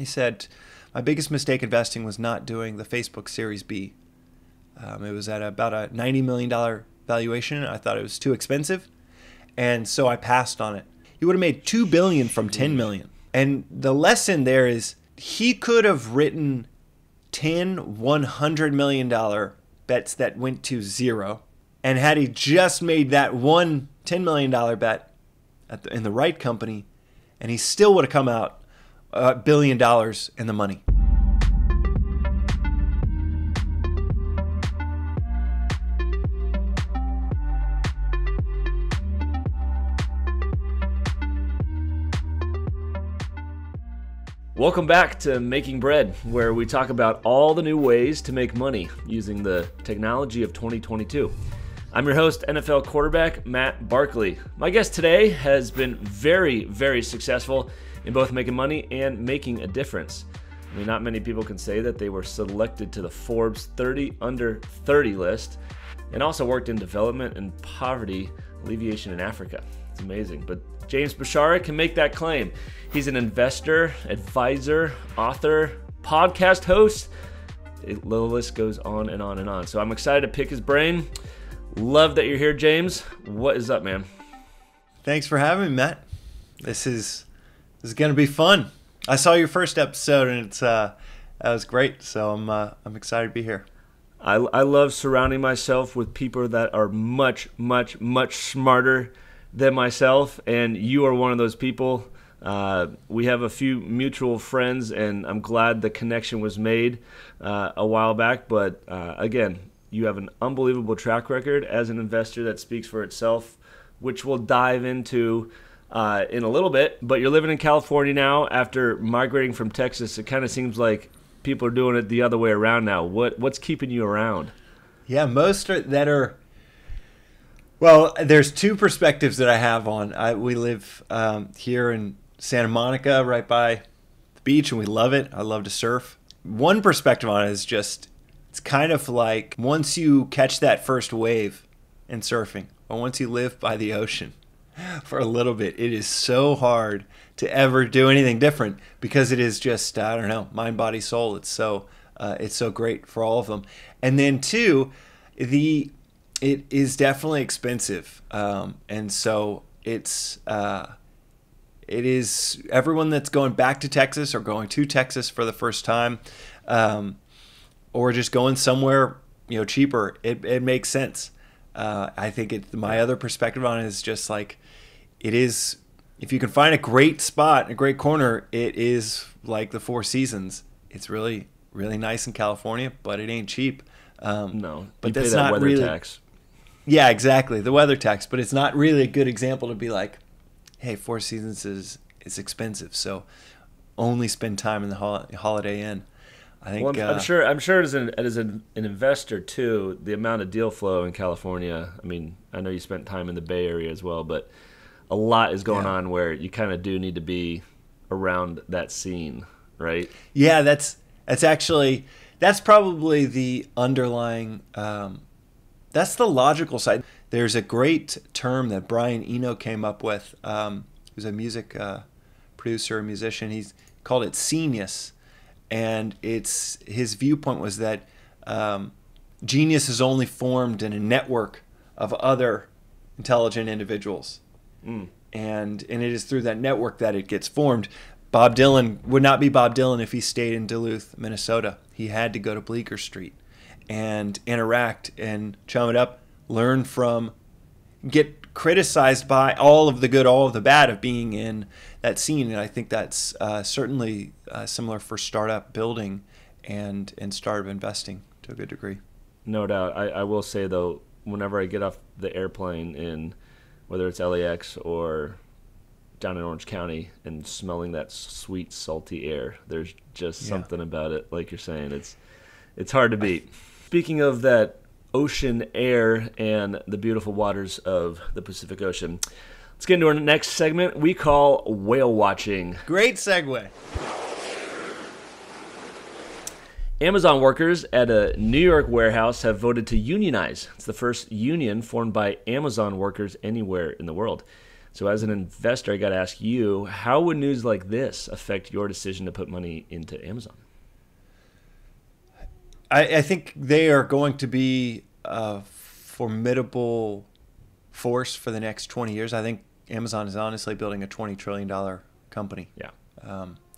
He said, my biggest mistake investing was not doing the Facebook Series B. It was at about a $90 million valuation. I thought it was too expensive, and so I passed on it. He would have made $2 billion from $10 million. And the lesson there is he could have written 10 $100 million bets that went to zero. And had he just made that one $10 million bet in the right company, and he still would have come out $1 billion in the money. Welcome back to Making Bread, where we talk about all the new ways to make money using the technology of 2022. I'm your host, NFL quarterback Matt Barkley. My guest today has been very, very successful in both making money and making a difference. I mean, not many people can say that they were selected to the Forbes 30 Under 30 list, and also worked in development and poverty alleviation in Africa. It's amazing. But James Beshara can make that claim. He's an investor, advisor, author, podcast host. The list goes on and on and on. So I'm excited to pick his brain. Love that you're here, James. What is up, man? Thanks for having me, Matt. This is going to be fun. I saw your first episode, and that was great. So I'm excited to be here. I love surrounding myself with people that are much, much, much smarter than myself, and you are one of those people. We have a few mutual friends, and I'm glad the connection was made a while back. But again, you have an unbelievable track record as an investor that speaks for itself, which we'll dive into in a little bit. But you're living in California now after migrating from Texas. It kind of seems like people are doing it the other way around now. What's keeping you around? Yeah, well, there's two perspectives that I have on. We live here in Santa Monica, right by the beach, and we love it. I love to surf. One perspective on it is just, it's kind of like once you catch that first wave in surfing, or once you live by the ocean for a little bit, it is so hard to ever do anything different because it is just, I don't know, mind, body, soul. It's so great for all of them. And then two, it is definitely expensive, and so it is everyone that's going back to Texas or going to Texas for the first time, or just going somewhere cheaper. It makes sense. I think my other perspective on it is just like it is. If you can find a great spot, a great corner, it is like the Four Seasons. It's really, really nice in California, but it ain't cheap. No, but you that's pay that not weather really tax. Yeah, exactly. The weather tax, but it's not really a good example to be like, hey, Four Seasons is expensive, so only spend time in the Holiday Inn. I think. Well, I'm sure as an investor too, the amount of deal flow in California. I mean, I know you spent time in the Bay Area as well, but a lot is going on where you kind of do need to be around that scene, right? Yeah, that's probably the underlying. That's the logical side. There's a great term that Brian Eno came up with. Who's a music producer, musician. He's called it genius, and his viewpoint was that genius is only formed in a network of other intelligent individuals, and it is through that network that it gets formed. Bob Dylan would not be Bob Dylan if he stayed in Duluth, Minnesota. He had to go to Bleecker Street and interact and chum it up, learn from, get criticized by all of the good, all of the bad of being in that scene. And I think that's certainly similar for startup building and startup investing to a good degree. No doubt. I will say, though, whenever I get off the airplane in, whether it's LAX or down in Orange County, and smelling that sweet, salty air, there's just something about it. Like you're saying, it's hard to beat. Speaking of that ocean air and the beautiful waters of the Pacific Ocean, let's get into our next segment we call whale watching. Great segue. Amazon workers at a New York warehouse have voted to unionize. It's the first union formed by Amazon workers anywhere in the world. So as an investor, I got to ask you, how would news like this affect your decision to put money into Amazon? I think they are going to be a formidable force for the next 20 years. I think Amazon is honestly building a $20 trillion company. Yeah.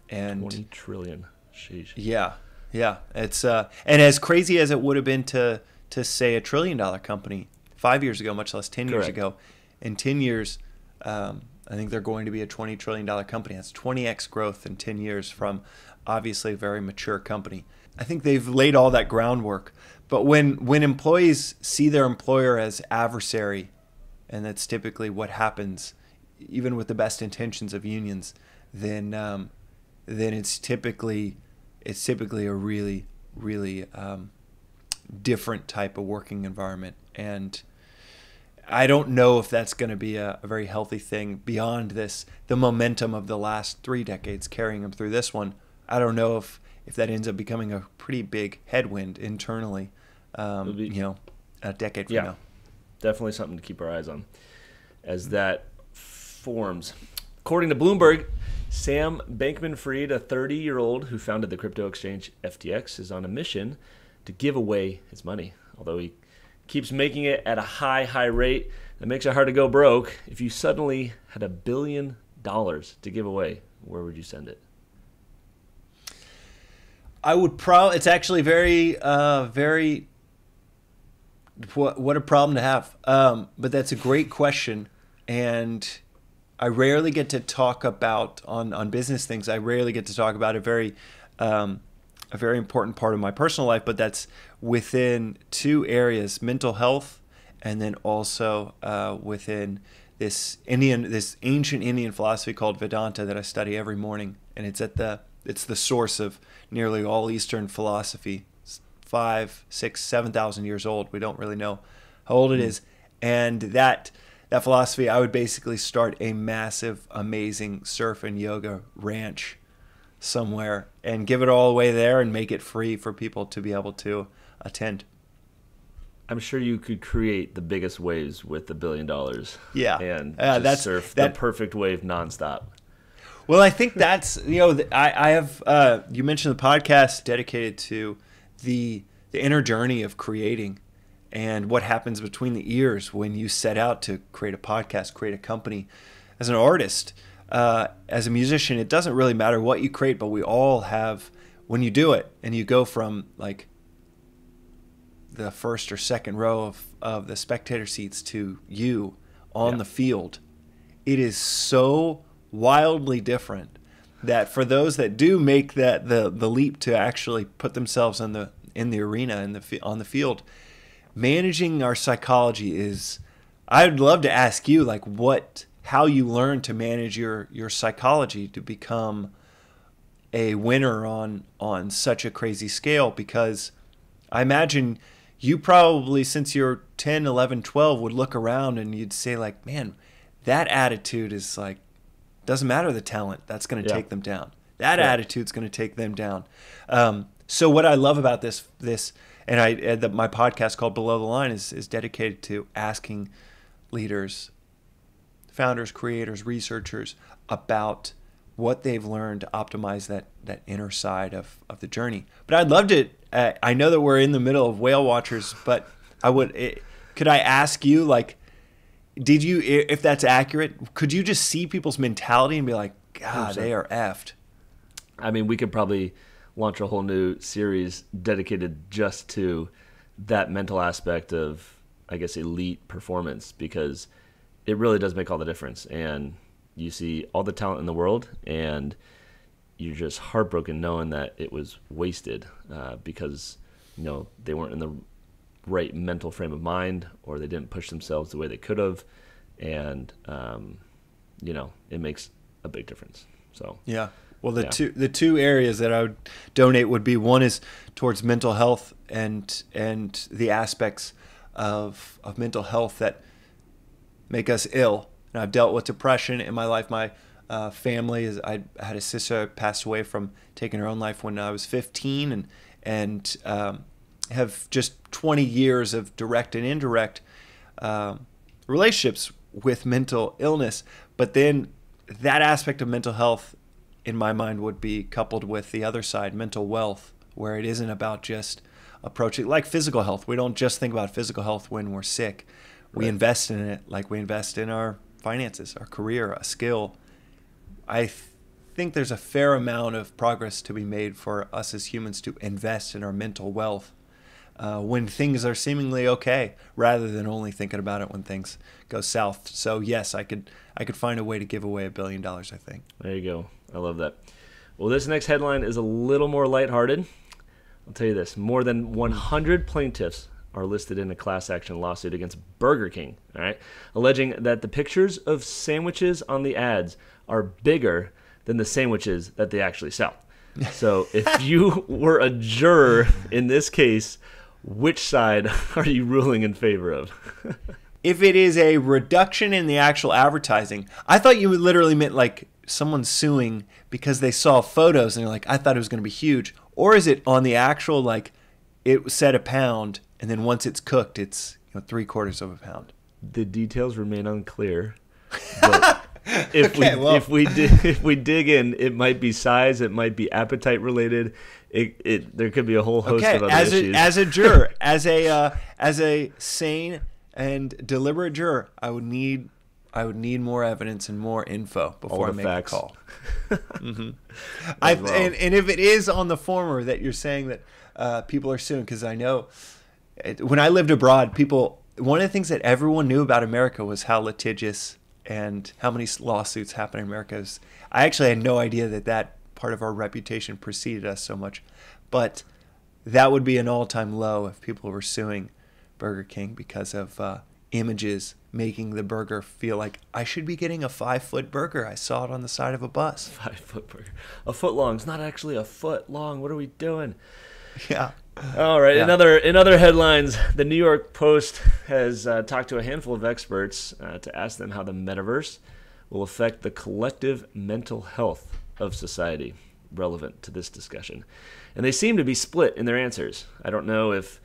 And 20 trillion. Sheesh. Yeah. It's and as crazy as it would have been to say $1 trillion company 5 years ago, much less 10 years ago. In 10 years, I think they're going to be a $20 trillion company. That's 20x growth in 10 years from obviously a very mature company. I think they've laid all that groundwork. But when employees see their employer as adversary, and that's typically what happens, even with the best intentions of unions, then it's typically a really, really different type of working environment. And I don't know if that's going to be a very healthy thing beyond this, the momentum of the last 3 decades carrying them through this one. I don't know if that ends up becoming a pretty big headwind internally, a decade from now. Definitely something to keep our eyes on as that forms. According to Bloomberg, Sam Bankman-Fried, a 30-year-old who founded the crypto exchange FTX, is on a mission to give away his money. Although he keeps making it at a high rate, that makes it hard to go broke. If you suddenly had $1 billion to give away, where would you send it? I would it's actually very, very, what a problem to have. But that's a great question. And I rarely get to talk about on business things. I rarely get to talk about a very important part of my personal life, but that's within 2 areas: mental health, and then also within this ancient Indian philosophy called Vedanta that I study every morning, and it's the source of nearly all Eastern philosophy. It's 5, 6, 7,000 years old. We don't really know how old it is, and that philosophy, I would basically start a massive, amazing surf and yoga ranch somewhere and give it all away there and make it free for people to be able to attend. I'm sure you could create the biggest waves with $1 billion. Yeah. And that's surf the perfect wave nonstop. Well, I think that's, I have, you mentioned the podcast dedicated to the inner journey of creating and what happens between the ears when you set out to create a podcast, create a company. As an artist, as a musician, it doesn't really matter what you create, but we all have, when you do it and you go from like the first or second row of the spectator seats to you on the field, it is so wildly different that for those that do make that the leap to actually put themselves in the arena on the field, managing our psychology is, I'd love to ask you like how you learn to manage your psychology to become a winner on such a crazy scale, because I imagine you probably, since you're 10, 11, 12, would look around and you'd say like, man, that attitude is like, doesn't matter the talent, that's going to take them down. That attitude's going to take them down. So what I love about this, and my podcast called Below the Line is dedicated to asking leaders, founders, creators, researchers about what they've learned to optimize that inner side of the journey. But I'd love to, I know that we're in the middle of Whale Watchers, but could I ask you, like, did you, if that's accurate, could you just see people's mentality and be like, God, 100%. They are effed? I mean, we could probably launch a whole new series dedicated just to that mental aspect of, I guess, elite performance, because it really does make all the difference. And you see all the talent in the world, and you're just heartbroken knowing that it was wasted because they weren't in the right mental frame of mind, or they didn't push themselves the way they could have, and it makes a big difference. So yeah. Well, the two areas that I would donate would be, one is towards mental health and the aspects of mental health that make us ill. And I've dealt with depression in my life. My family I had a sister who passed away from taking her own life when I was 15, and have just 20 years of direct and indirect relationships with mental illness. But then that aspect of mental health, in my mind, would be coupled with the other side, mental wealth, where it isn't about just approaching like physical health. We don't just think about physical health when we're sick. We invest in it like we invest in our finances, our career, a skill. I think there's a fair amount of progress to be made for us as humans to invest in our mental wealth when things are seemingly okay, rather than only thinking about it when things go south. So yes, I could find a way to give away $1 billion, I think. There you go. I love that. Well, this next headline is a little more lighthearted. I'll tell you this. More than 100 plaintiffs are listed in a class action lawsuit against Burger King, all right, alleging that the pictures of sandwiches on the ads are bigger than the sandwiches that they actually sell. So if you were a juror in this case, which side are you ruling in favor of? If it is a reduction in the actual advertising, I thought you literally meant like someone suing because they saw photos and they're like, I thought it was going to be huge. Or is it on the actual, like, it said a pound, and then once it's cooked, it's 3/4 of a pound? The details remain unclear. But if we dig in, it might be size, it might be appetite related. There could be a whole host of other issues. As a juror, as a sane and deliberate juror, I would need more evidence and more info before I make a call. Mm-hmm. And if it is on the former that you're saying that people are suing, because I know when I lived abroad, one of the things that everyone knew about America was how litigious and how many lawsuits happen in America. I actually had no idea that part of our reputation preceded us so much. But that would be an all-time low if people were suing Burger King because of images making the burger feel like I should be getting a 5-foot burger. I saw it on the side of a bus. 5-foot burger. A foot long. It's not actually a foot long. What are we doing? Yeah. All right. Yeah. In other headlines, the New York Post has talked to a handful of experts to ask them how the metaverse will affect the collective mental health of society, relevant to this discussion. And they seem to be split in their answers. I don't know if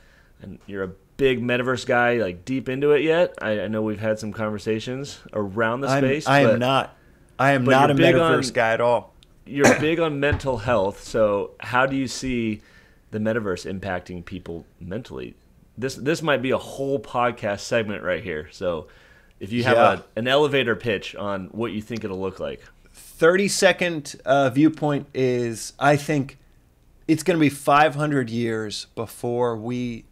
you're a big metaverse guy, like deep into it yet. I know we've had some conversations around the space. I am not a metaverse guy at all. You're big on mental health. So how do you see the metaverse impacting people mentally? This might be a whole podcast segment right here. So if you have an elevator pitch on what you think it'll look like. 30-second viewpoint is, I think it's going to be 500 years before we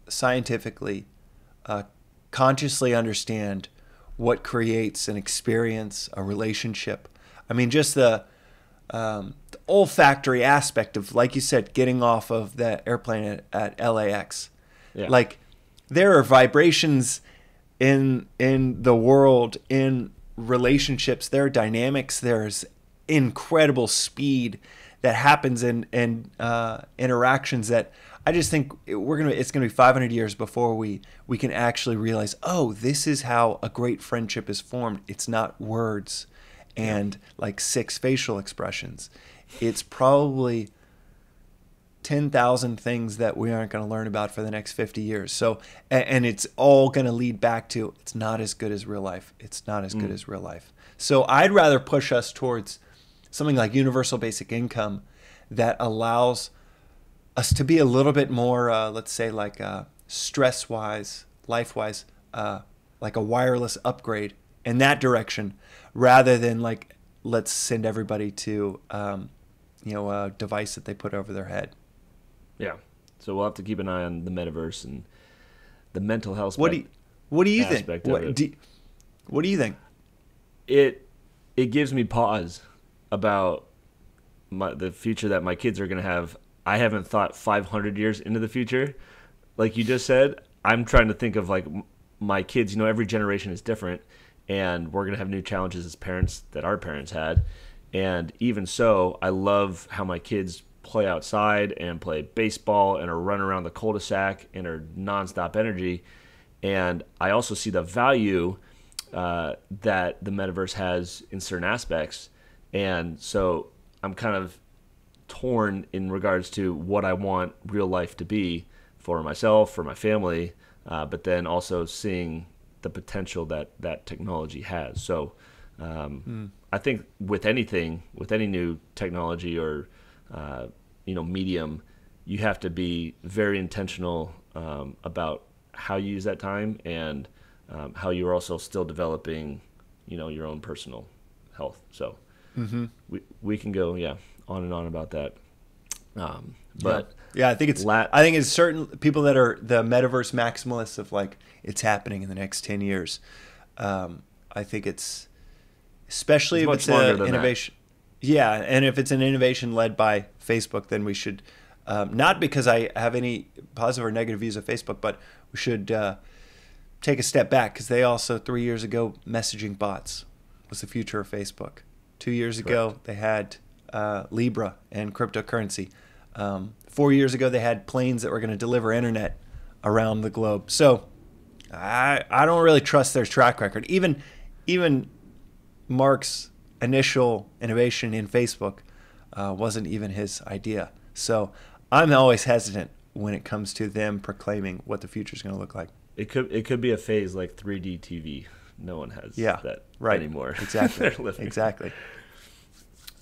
scientifically consciously understand what creates an experience, a relationship. I mean, just the olfactory aspect of, like you said, getting off of that airplane at LAX. Yeah. Like, there are vibrations in the world, in relationships, there are dynamics, there's incredible speed that happens in interactions that I just think it's gonna be 500 years before we can actually realize, oh, this is how a great friendship is formed. It's not words and like 6 facial expressions. It's probably 10,000 things that we aren't going to learn about for the next 50 years. So, and it's all going to lead back to, it's not as good as real life. It's not as good as real life. So I'd rather push us towards something like universal basic income that allows us to be a little bit more, let's say, like stress-wise, life-wise, like a wireless upgrade in that direction, rather than like, let's send everybody to, a device that they put over their head. Yeah. So we'll have to keep an eye on the metaverse and the mental health. What do you think? What do you think? It gives me pause about the future that my kids are going to have. I haven't thought 500 years into the future. Like you just said, I'm trying to think of like my kids. Every generation is different, and we're going to have new challenges as parents that our parents had. And even so, I love how my kids play outside and play baseball and are running around the cul-de-sac and are nonstop energy. And I also see the value that the metaverse has in certain aspects. And so I'm kind of torn in regards to what I want real life to be for myself, for my family, but then also seeing the potential that technology has. So I think with any new technology or medium, you have to be very intentional about how you use that time and how you're also still developing, your own personal health. So we can go on and on about that. But I think it's certain people that are the metaverse maximalists of like it's happening in the next 10 years. I think it's especially if it's an innovation. Yeah, and if it's an innovation led by Facebook, then we should not because I have any positive or negative views of Facebook, but we should take a step back because they also 3 years ago messaging bots was the future of Facebook. 2 years ago they had Libra and cryptocurrency. 4 years ago, they had planes that were going to deliver internet around the globe. So I don't really trust their track record. Even Mark's initial innovation in Facebook wasn't even his idea. So I'm always hesitant when it comes to them proclaiming what the future is going to look like. It could be a phase like 3D TV. No one has that anymore. Exactly. Exactly.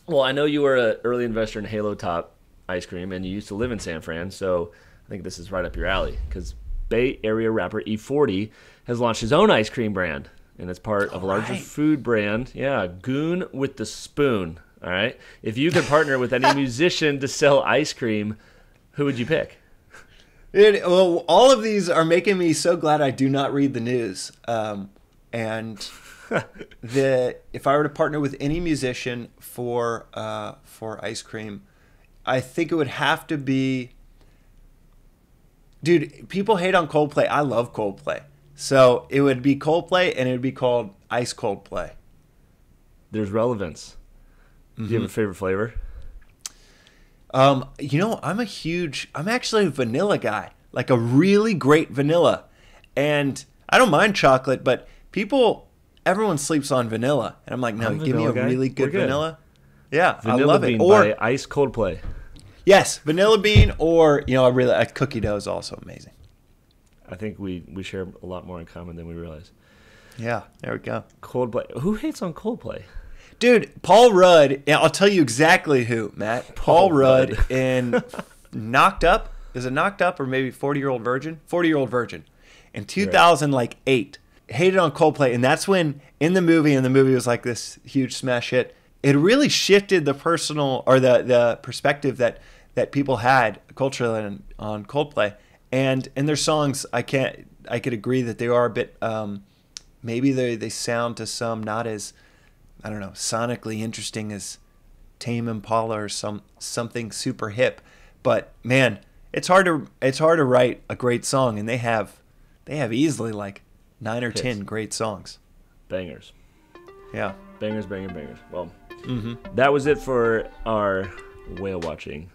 Well, I know you were an early investor in Halo Top ice cream, and you used to live in San Fran, so I think this is right up your alley because Bay Area rapper E40 has launched his own ice cream brand, and it's part of a larger food brand. Yeah, Goon with the Spoon. All right. If you could partner with any musician to sell ice cream, who would you pick? Well, all of these are making me so glad I do not read the news. And if I were to partner with any musician for ice cream, I think it would have to be, dude, people hate on Coldplay. I love Coldplay. So it would be Coldplay, and it would be called Ice Coldplay. There's relevance. Do you have a favorite flavor? I'm actually a vanilla guy, like a really great vanilla. And I don't mind chocolate, but everyone sleeps on vanilla. And I'm like, no, give me a really good vanilla. Yeah, vanilla I love bean it. Or by Ice Coldplay. Yes, vanilla bean, or cookie dough is also amazing. I think we share a lot more in common than we realize. Yeah, there we go. Coldplay. Who hates on Coldplay? Dude, Paul Rudd. I'll tell you exactly who, Matt. Paul Rudd in Knocked Up. Is it Knocked Up or maybe 40-Year-Old Virgin? 40-Year-Old Virgin. In 2008, hated on Coldplay, and that's when in the movie was like this huge smash hit. It really shifted the personal or the perspective that people had culturally on Coldplay, and in their songs, I could agree that they are a bit maybe they sound to some not as, I don't know, sonically interesting as Tame Impala or something super hip, but man, it's hard to write a great song, and they have easily like 9 or 10 great songs, bangers. Yeah, bangers. Well. That was it for our whale watching.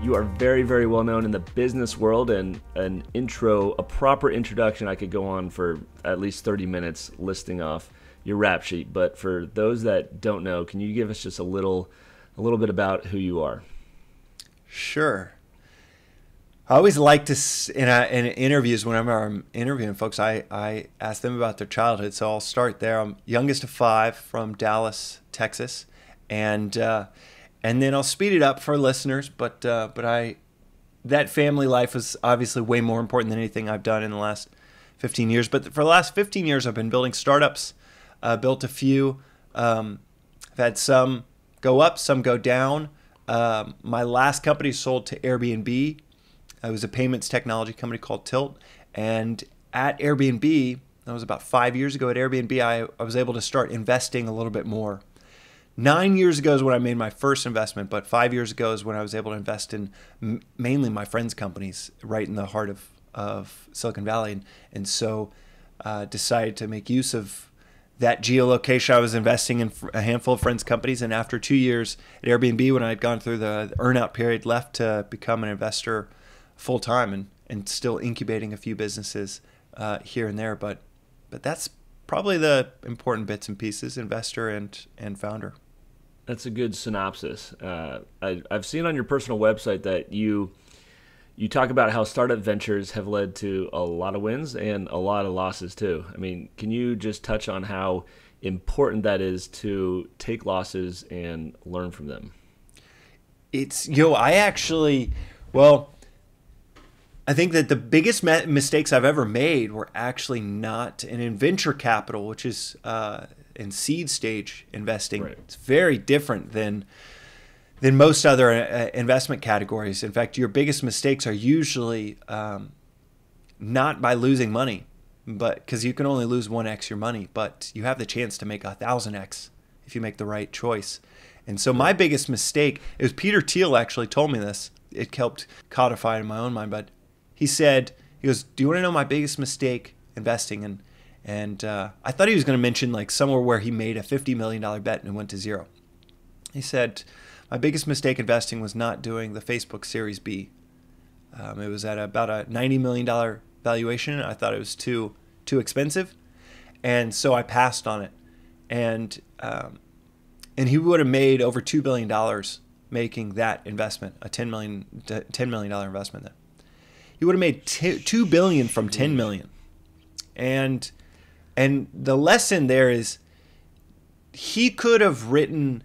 You are very, very well known in the business world, and a proper introduction, I could go on for at least 30 minutes listing off your rap sheet. But for those that don't know, can you give us just a little bit about who you are? Sure. I always like to, in interviews, whenever I'm interviewing folks, I ask them about their childhood. So I'll start there. I'm youngest of 5 from Dallas, Texas, and then I'll speed it up for listeners. But that family life was obviously way more important than anything I've done in the last 15 years. But for the last 15 years, I've been building startups. Built a few. I've had some go up, some go down. My last company sold to Airbnb. It was a payments technology company called Tilt. And at Airbnb, that was about 5 years ago at Airbnb, I was able to start investing a little bit more. 9 years ago is when I made my first investment, but 5 years ago is when I was able to invest in mainly my friends' companies right in the heart of Silicon Valley. And so decided to make use of that geolocation. I was investing in a handful of friends' companies, and after 2 years at Airbnb, when I had gone through the earnout period, left to become an investor full-time and still incubating a few businesses here and there. But that's probably the important bits and pieces, investor and founder. That's a good synopsis. I've seen on your personal website that you You talk about how startup ventures have led to a lot of wins and a lot of losses too. I mean, can you just touch on how important that is to take losses and learn from them? It's, I think that the biggest mistakes I've ever made were actually not in venture capital, which is in seed stage investing. Right. It's very different than most other investment categories. In fact, your biggest mistakes are usually not by losing money, but because you can only lose 1x your money, but you have the chance to make 1,000x if you make the right choice. And so my biggest mistake, it was Peter Thiel actually told me this. It helped codify it in my own mind, but he goes, do you want to know my biggest mistake investing? And I thought he was going to mention like somewhere where he made a $50 million bet and it went to zero. He said, my biggest mistake investing was not doing the Facebook Series B. It was at about a $90 million valuation. I thought it was too expensive. And so I passed on it. And he would have made over $2 billion making that investment, a $10 million investment then. He would have made $2 billion from $10 million. And the lesson there is he could have written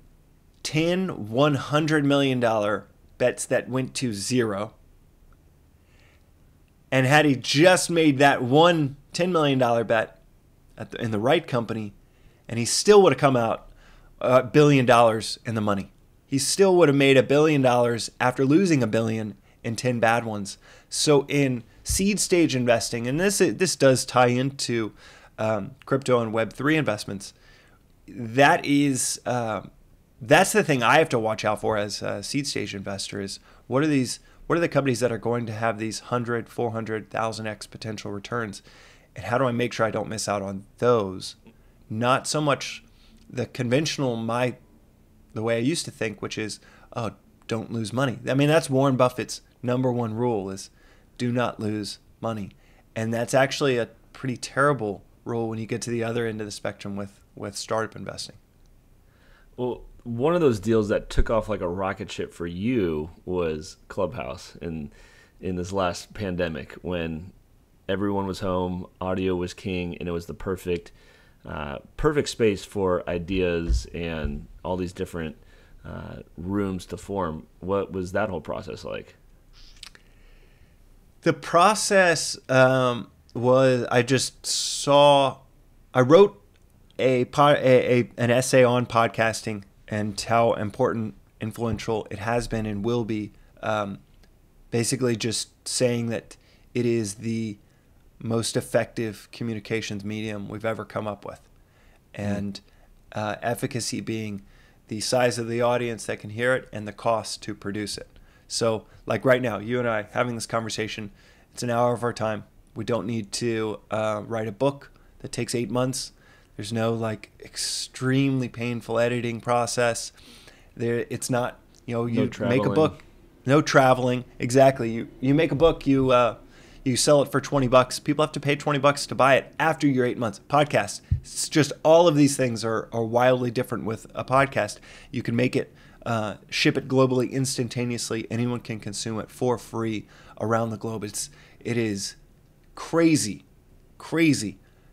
10 $100 million bets that went to zero. And had he just made that one $10 million bet in the right company, and he still would have come out $1 billion in the money. He still would have made $1 billion after losing $1 billion in 10 bad ones. So in seed stage investing, and this does tie into crypto and Web3 investments, that's the thing I have to watch out for as a seed stage investor is what are the companies that are going to have these 100, 400, 1,000x potential returns, and how do I make sure I don't miss out on those? Not so much the conventional the way I used to think, which is, oh, don't lose money. I mean, that's Warren Buffett's number one rule is do not lose money. And that's actually a pretty terrible rule when you get to the other end of the spectrum with startup investing. Well, one of those deals that took off like a rocket ship for you was Clubhouse in this last pandemic when everyone was home, audio was king, and it was the perfect space for ideas and all these different rooms to form. What was that whole process like? The process was I wrote an essay on podcasting and how important, influential it has been and will be. Basically just saying that it is the most effective communications medium we've ever come up with. And efficacy being the size of the audience that can hear it and the cost to produce it. So like right now, you and I having this conversation, it's an hour of our time. We don't need to write a book that takes 8 months. There's no like extremely painful editing process. It's not, you make a book, no traveling. Exactly. You make a book, you sell it for $20. People have to pay $20 to buy it after your 8 months. Podcast. It's just all of these things are wildly different with a podcast. You can make it, ship it globally instantaneously. Anyone can consume it for free around the globe. It is crazy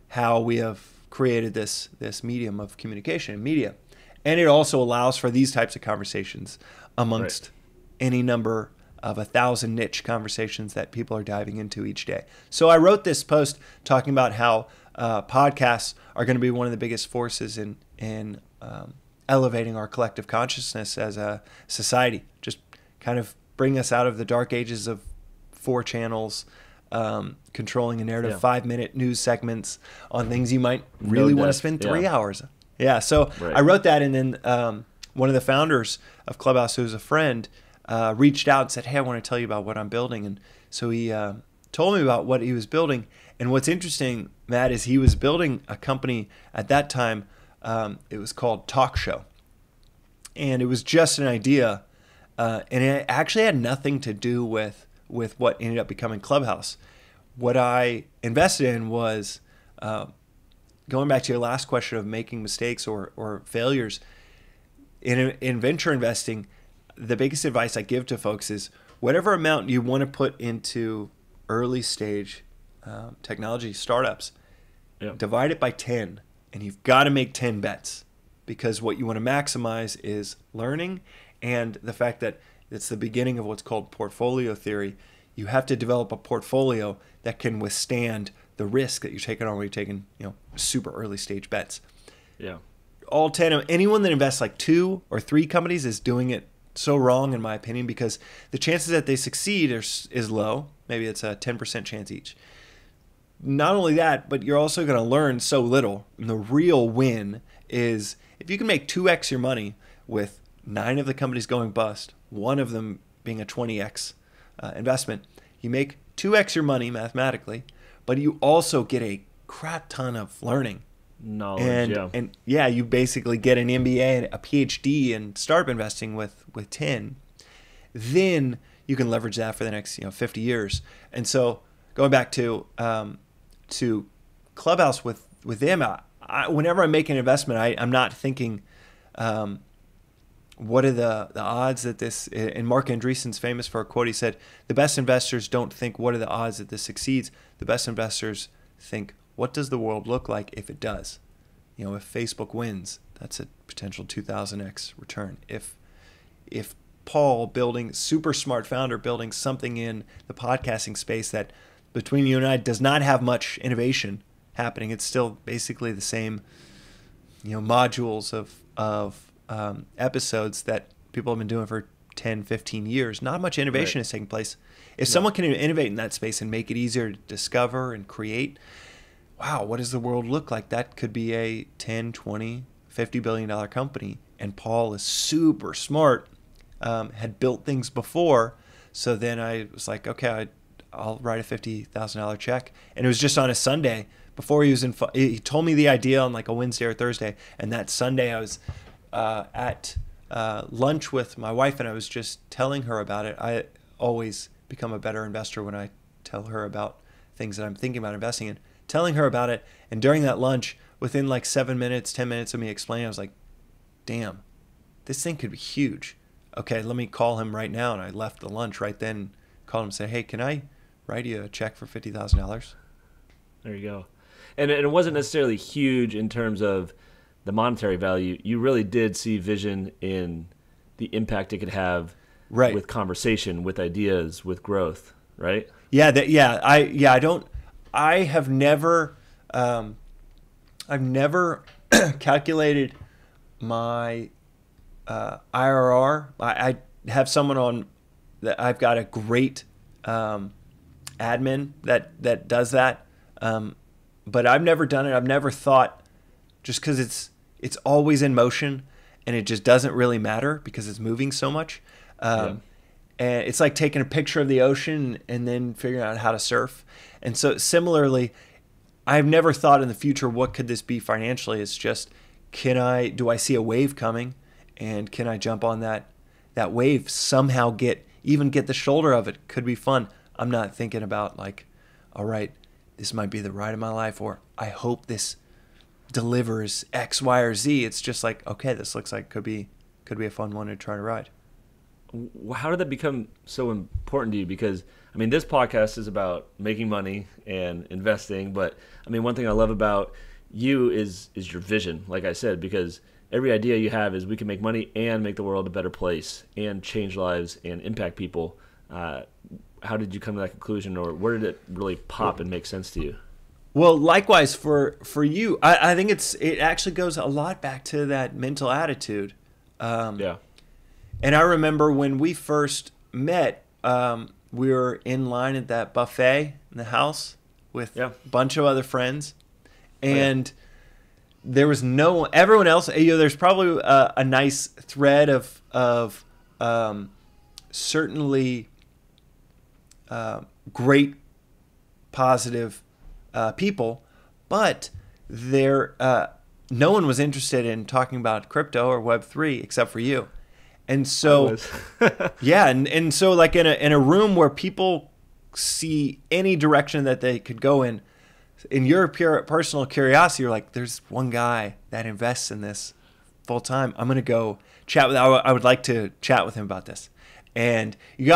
how we have created this medium of communication and media. And it also allows for these types of conversations amongst any number of 1,000 niche conversations that people are diving into each day. So I wrote this post talking about how podcasts are going to be one of the biggest forces in elevating our collective consciousness as a society. Just kind of bring us out of the dark ages of 4 channels, controlling a narrative, 5-minute news segments on things you might really want to spend 3 hours. Yeah. So I wrote that, and then one of the founders of Clubhouse, who's a friend, reached out and said, hey, I want to tell you about what I'm building. And so he told me about what he was building. And what's interesting, Matt, is he was building a company at that time. It was called Talk Show. And it was just an idea. And it actually had nothing to do with what ended up becoming Clubhouse. What I invested in was, going back to your last question of making mistakes or failures, in venture investing, the biggest advice I give to folks is whatever amount you want to put into early stage technology startups, divide it by 10, and you've got to make 10 bets, because what you want to maximize is learning and the fact that it's the beginning of what's called portfolio theory. You have to develop a portfolio that can withstand the risk that you're taking on when you're taking, super early stage bets. Yeah. All 10 of anyone that invests like 2 or 3 companies is doing it so wrong, in my opinion, because the chances that they succeed is low. Maybe it's a 10% chance each. Not only that, but you're also going to learn so little. And the real win is if you can make 2x your money with 9 of the companies going bust, one of them being a 20x investment. You make 2x your money mathematically, but you also get a crap ton of learning. Knowledge, and you basically get an MBA and a PhD in startup investing with 10. Then you can leverage that for the next 50 years. And so going back to Clubhouse with them, whenever I make an investment, I'm not thinking what are the odds that this, and Mark Andreessen's famous for a quote. He said, the best investors don't think what are the odds that this succeeds. The best investors think, what does the world look like if it does? If Facebook wins, that's a potential 2000x return. If Paul, super smart founder, building something in the podcasting space that between you and I does not have much innovation happening, it's still basically the same modules of episodes that people have been doing for 10, 15 years. Not much innovation is taking place. If someone can innovate in that space and make it easier to discover and create, wow, what does the world look like? That could be a 10, 20, $50 billion company. And Paul is super smart, had built things before. So then I was like, okay, I'll write a $50,000 check. And it was just on a Sunday before he told me the idea on like a Wednesday or Thursday. And that Sunday I was at lunch with my wife, and I was just telling her about it. I always become a better investor when I tell her about things that I'm thinking about investing in. Telling her about it, and during that lunch, within like 7 minutes, 10 minutes of me explaining, I was like, damn, this thing could be huge. Okay, let me call him right now. And I left the lunch right then, called him and said, hey, can I write you a check for $50,000? There you go. And it wasn't necessarily huge in terms of the monetary value. You really did see vision in the impact it could have with conversation, with ideas, with growth, right? I have never calculated my IRR. I have someone on that. I've got a great admin that does that, but I've never done it. I've never thought, just because it's always in motion and it just doesn't really matter because it's moving so much. And it's like taking a picture of the ocean and then figuring out how to surf. And so similarly, I've never thought in the future, what could this be financially? It's just, do I see a wave coming, and can I jump on that wave, somehow get the shoulder of it? Could be fun. I'm not thinking about like, all right, this might be the ride of my life, or I hope this delivers X, Y, or Z. It's just like, okay, this looks like could be a fun one to try to ride. How did that become so important to you? Because, I mean, this podcast is about making money and investing, but, I mean, one thing I love about you is your vision, like I said, because every idea you have is we can make money and make the world a better place and change lives and impact people. How did you come to that conclusion, or where did it really pop and make sense to you? Well, likewise for you, I think it actually goes a lot back to that mental attitude. And I remember when we first met, we were in line at that buffet in the house with a bunch of other friends, and there was everyone else. There's probably a nice thread of certainly great, positive people, but no one was interested in talking about crypto or Web3 except for you. And so, and so like in a room where people see any direction that they could go in your pure personal curiosity, you're like, there's one guy that invests in this full time. I'm going to go chat with. I would like to chat with him about this. And you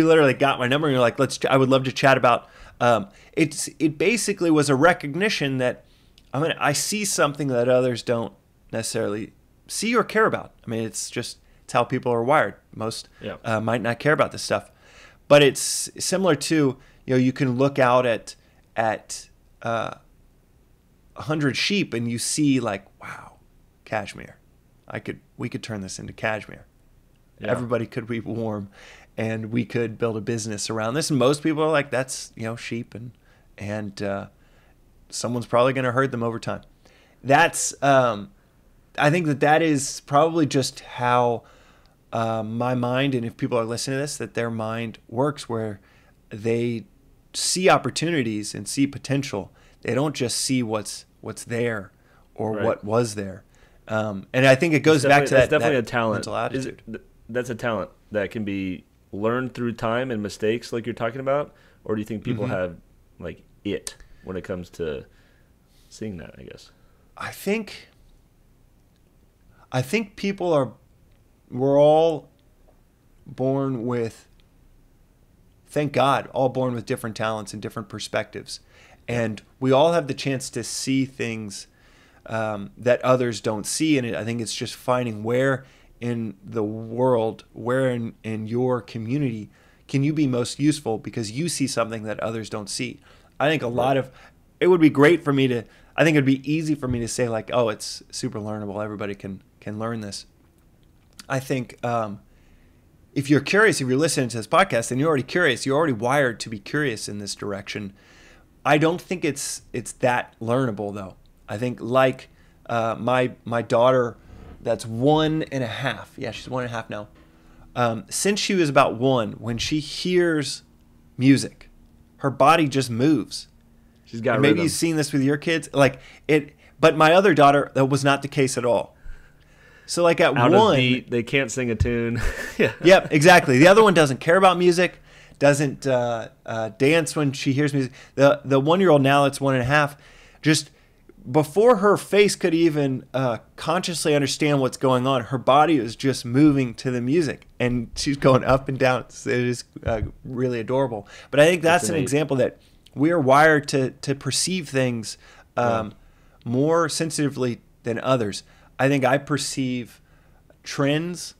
literally got my number, and you're like, I would love to chat about. It basically was a recognition that I see something that others don't necessarily see or care about. I mean, it's how people are wired. Most might not care about this stuff, but it's similar to, you can look out at 100 sheep and you see like, wow, cashmere. We could turn this into cashmere. Yeah. Everybody could be warm, and we could build a business around this. And most people are like, that's sheep, and someone's probably going to herd them over time. That's I think that is probably just how my mind, and if people are listening to this, that their mind works, where they see opportunities and see potential. They don't just see what's there or what was there. And I think it goes back to that. That's definitely a talent. Mental attitude. That's a talent that can be learned through time and mistakes, like you're talking about. Or do you think people have like it when it comes to seeing that? I guess. I think we're all born with, thank God, all born with different talents and different perspectives. And we all have the chance to see things that others don't see. And I think it's just finding where in the world, where in your community can you be most useful, because you see something that others don't see. I think it would be great for me I think it'd be easy for me to say like, oh, it's super learnable. Everybody can learn this. I think if you're curious, if you're listening to this podcast, then you're already curious. You're already wired to be curious in this direction. I don't think it's that learnable though. I think like my daughter, that's 1.5. Yeah, she's 1.5 now. Since she was about 1, when she hears music, her body just moves. She's got maybe rhythm. You've seen this with your kids, like it. But my other daughter, that was not the case at all. So like at Out 1, of beat, they can't sing a tune. Yeah. Yep, exactly. The other one doesn't care about music, doesn't dance when she hears music. The 1-year-old now, that's 1.5, just before her face could even consciously understand what's going on, her body is just moving to the music, and she's going up and down. It is really adorable. But I think that's an example that we are wired to perceive things more sensitively than others. I think I perceive trends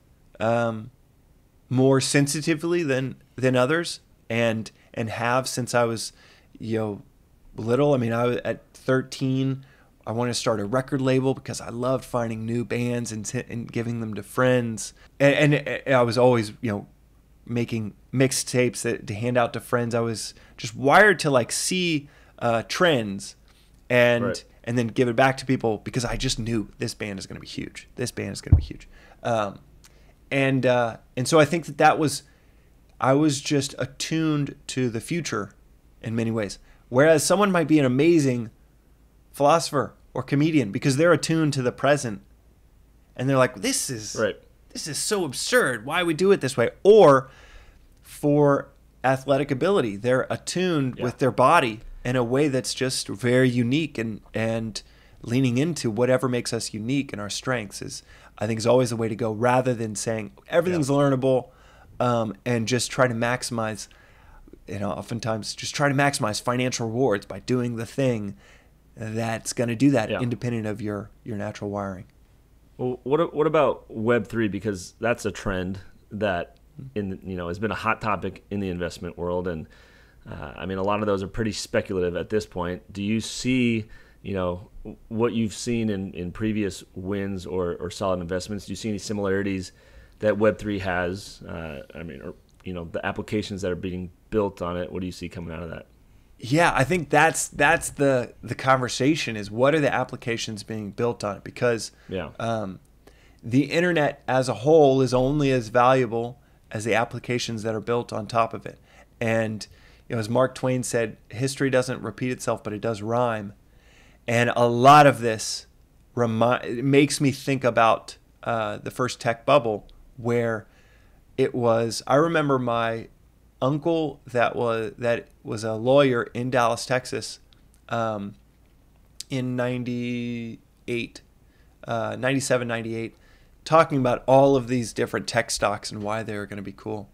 more sensitively than others, and have since I was little. I mean, I was at 13. I wanted to start a record label because I loved finding new bands and giving them to friends. And I was always, making mixtapes to hand out to friends. I was just wired to like see trends and then give it back to people, because I just knew this band is going to be huge. This band is going to be huge. And so I think that was, I was just attuned to the future in many ways. Whereas someone might be an amazing philosopher or comedian because they're attuned to the present, and they're like, this is so absurd. Why we do it this way? Or for athletic ability, they're attuned with their body in a way that's just very unique, and leaning into whatever makes us unique and our strengths is always the way to go, rather than saying everything's learnable and just try to maximize, oftentimes just try to maximize financial rewards by doing the thing that's going to do that independent of your natural wiring. Well, what about Web3? Because that's a trend that has been a hot topic in the investment world, and a lot of those are pretty speculative at this point. Do you see, what you've seen in previous wins or solid investments? Do you see any similarities that Web3 has? The applications that are being built on it. What do you see coming out of that? Yeah, I think that's the conversation, is what are the applications being built on it? Because the internet as a whole is only as valuable as the applications that are built on top of it. And as Mark Twain said, history doesn't repeat itself, but it does rhyme. And a lot of this makes me think about the first tech bubble, where it was. I remember my uncle that was a lawyer in Dallas, Texas, in 97, 98. talking about all of these different tech stocks and why they were going to be cool.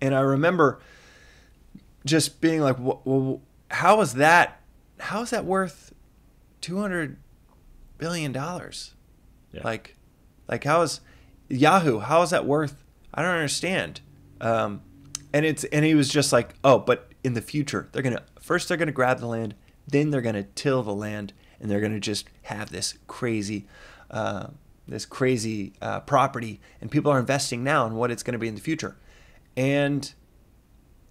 And I remember just being like, well, how is that worth $200 billion? Yeah. Like how is Yahoo? How is that worth? I don't understand. And he was just like, oh, but in the future, they're gonna grab the land, then they're gonna till the land, and they're gonna just have this crazy property, and people are investing now in what it's gonna be in the future, and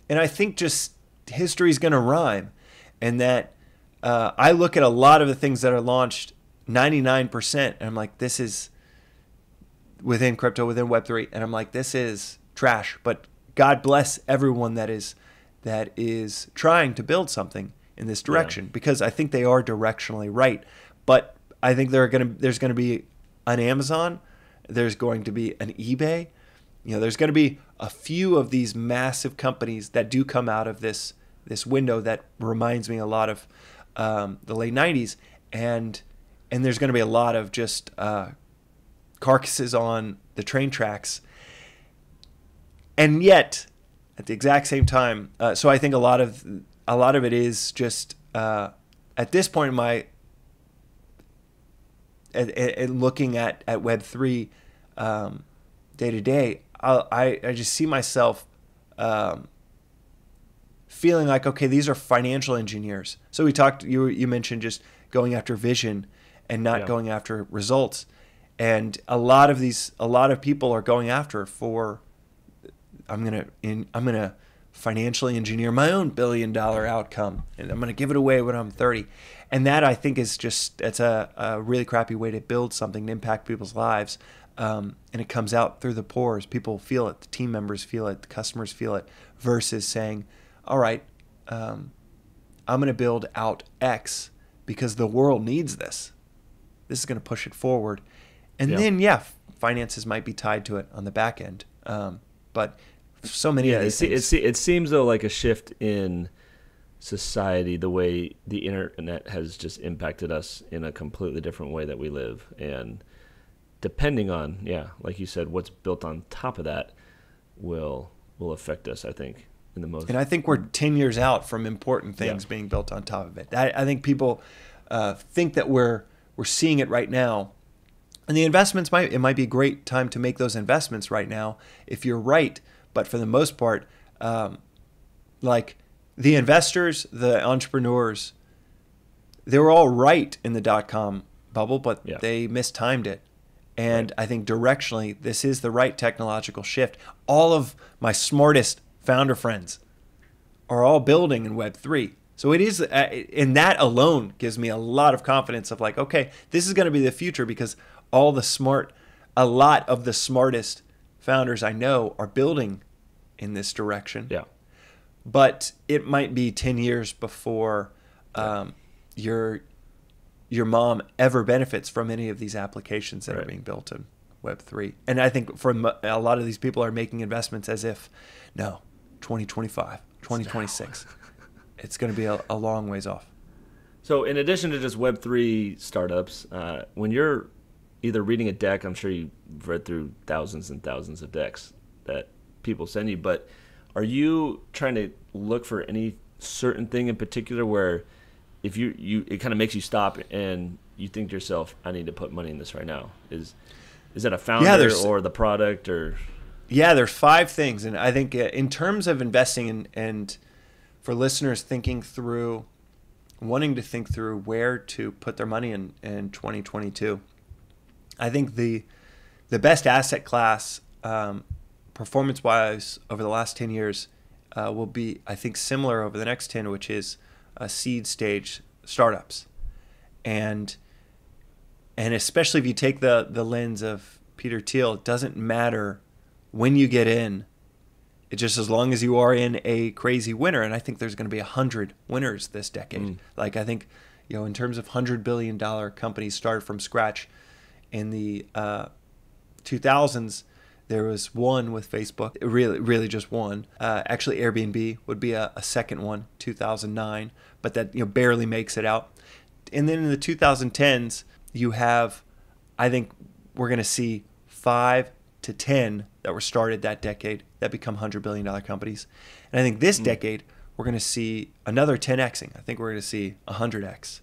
I think just history's gonna rhyme, and that I look at a lot of the things that are launched, 99%, and I'm like, this is within crypto, within Web3, and I'm like, this is trash. But God bless everyone that is trying to build something in this direction, because I think they are directionally right. But I think there's going to be an Amazon, there's going to be an eBay, there's going to be a few of these massive companies that do come out of this window that reminds me a lot of the late 90s, and there's going to be a lot of just carcasses on the train tracks. And yet, at the exact same time, so I think a lot of it is just at this point in my looking at Web3 day to day, I just see myself feeling like, okay, these are financial engineers. So you mentioned just going after vision and not going after results, and a lot of people are going after for, I'm gonna financially engineer my own $1 billion outcome, and I'm gonna give it away when I'm 30. And that, I think, is it's a really crappy way to build something to impact people's lives. And it comes out through the pores. People feel it. The team members feel it. The customers feel it. Versus saying, all right, I'm going to build out X because the world needs this. This is going to push it forward. And then, finances might be tied to it on the back end. But so many of these things. It seems, though, like a shift in society, the way the internet has just impacted us in a completely different way that we live. And depending on, like you said, what's built on top of that will affect us, I think, in the most. And I think we're 10 years out from important things being built on top of it. I think people think that we're seeing it right now. And the investments it might be a great time to make those investments right now if you're right. But for the most part, like the investors, the entrepreneurs, they were all right in the .com bubble, but they mistimed it. And I think directionally, this is the right technological shift. All of my smartest founder friends are all building in Web3. So it is, and that alone gives me a lot of confidence of like, okay, this is going to be the future, because a lot of the smartest founders I know are building in this direction. Yeah. But it might be 10 years before your mom ever benefits from any of these applications that are being built in Web3. And I think a lot of these people are making investments as if, no, 2025, 2026. It's going to be a long ways off. So in addition to just Web3 startups, when you're either reading a deck, I'm sure you've read through thousands and thousands of decks that people send you, but are you trying to look for any certain thing in particular where if it kind of makes you stop and you think to yourself, I need to put money in this right now? Is that a founder or the product or? Yeah, there's 5 things. And I think in terms of investing and for listeners wanting to think through where to put their money in 2022, I think the best asset class performance-wise over the last 10 years will be, I think, similar over the next 10, which is seed stage startups. And especially if you take the lens of Peter Thiel, it doesn't matter when you get in. It just, as long as you are in a crazy winner, and I think there's going to be 100 winners this decade. Like, I think, in terms of $100 billion companies started from scratch in the 2000s, there was one with Facebook, really just one. Actually, Airbnb would be a second one, 2009, but that barely makes it out. And then in the 2010s, you have, I think we're going to see 5 5 to 10 that were started that decade that become $100 billion companies. And I think this decade, we're going to see another 10xing. I think we're going to see 100x.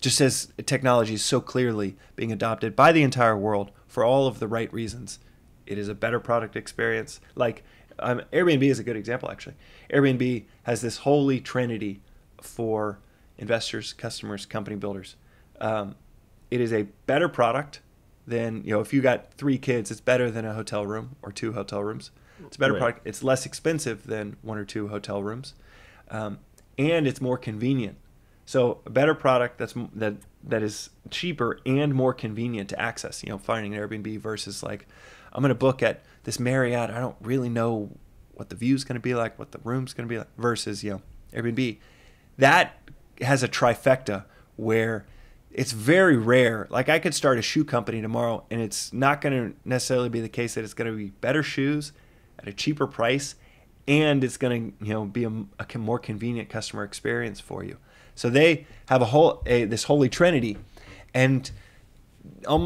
Just as technology is so clearly being adopted by the entire world for all of the right reasons. It is a better product experience. Like Airbnb is a good example, actually. Airbnb has this holy trinity for investors, customers, company builders. It is a better product than, if you got 3 kids, it's better than a hotel room or 2 hotel rooms. It's a better product. It's less expensive than 1 or 2 hotel rooms. And it's more convenient. So a better product that is cheaper and more convenient to access, finding an Airbnb versus like, I'm going to book at this Marriott. I don't really know what the view's going to be like, what the room's going to be like, versus, Airbnb. That has a trifecta where it's very rare. Like I could start a shoe company tomorrow and it's not going to necessarily be the case that it's going to be better shoes at a cheaper price and it's going to, be a more convenient customer experience for you. So they have this holy trinity, and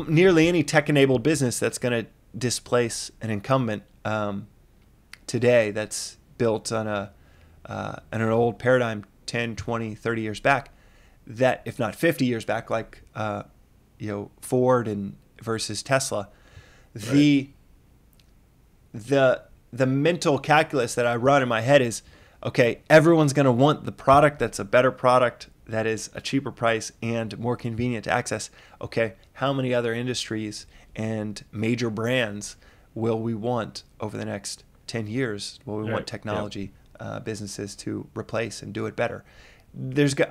nearly any tech-enabled business that's going to displace an incumbent today that's built on an old paradigm 10, 20, 30 years back, that if not 50 years back, like Ford and versus Tesla, the mental calculus that I run in my head is, okay, everyone's going to want the product that's a better product that is a cheaper price and more convenient to access. Okay, how many other industries and major brands will we want over the next 10 years? Will we want technology businesses to replace and do it better?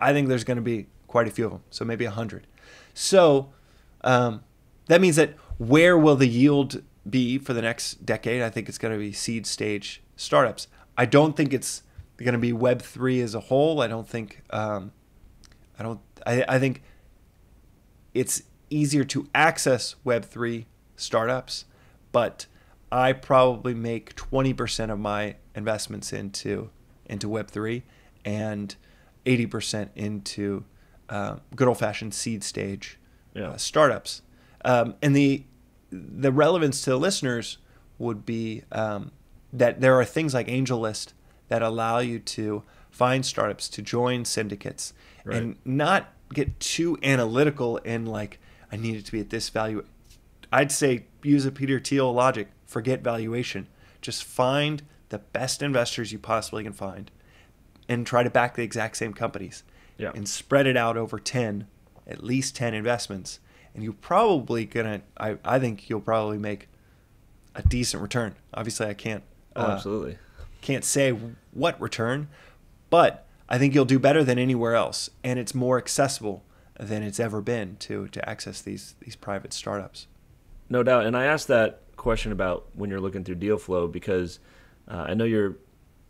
I think there's going to be quite a few of them, so maybe 100. So that means that where will the yield be for the next decade? I think it's going to be seed stage startups. I don't think it's going to be Web3 as a whole. I think it's easier to access Web3 startups, but I probably make 20% of my investments into Web3 and 80% into good old-fashioned seed stage startups. And the relevance to the listeners would be that there are things like AngelList that allow you to find startups, to join syndicates, and not get too analytical and like, I need it to be at this value. I'd say use a Peter Thiel logic. Forget valuation. Just find the best investors you possibly can find and try to back the exact same companies and spread it out over at least 10 investments. And you're probably I think you'll probably make a decent return. Obviously, I can't absolutely can't say what return, but I think you'll do better than anywhere else, and it's more accessible than it's ever been to access these private startups. No doubt. And I asked that question about when you're looking through deal flow because I know you're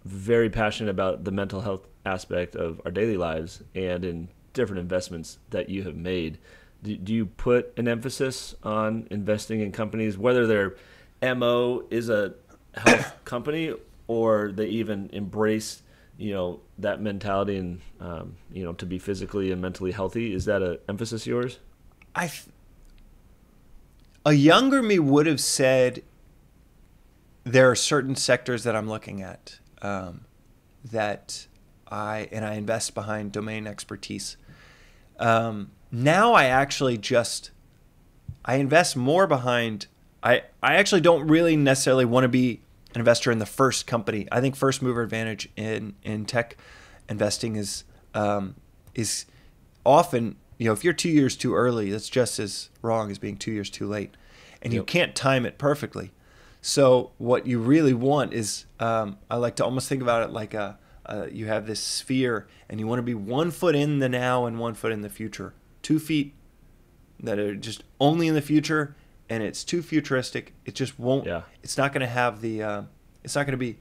very passionate about the mental health aspect of our daily lives and in different investments that you have made. Do you put an emphasis on investing in companies, whether their MO is a health company or they even embrace, that mentality and, to be physically and mentally healthy? Is that an emphasis of yours? A younger me would have said there are certain sectors that I'm looking at that I invest behind domain expertise. Now I actually I invest more behind, I actually don't really necessarily want to be an investor in the first company. I think first mover advantage in tech investing is often, if you're 2 years too early, that's just as wrong as being 2 years too late. And you can't time it perfectly. So what you really want is, I like to almost think about it like you have this sphere and you want to be 1 foot in the now and 1 foot in the future. 2 feet that are just only in the future, and it's too futuristic. It just won't. Yeah. It's not going to have the. It's not going to be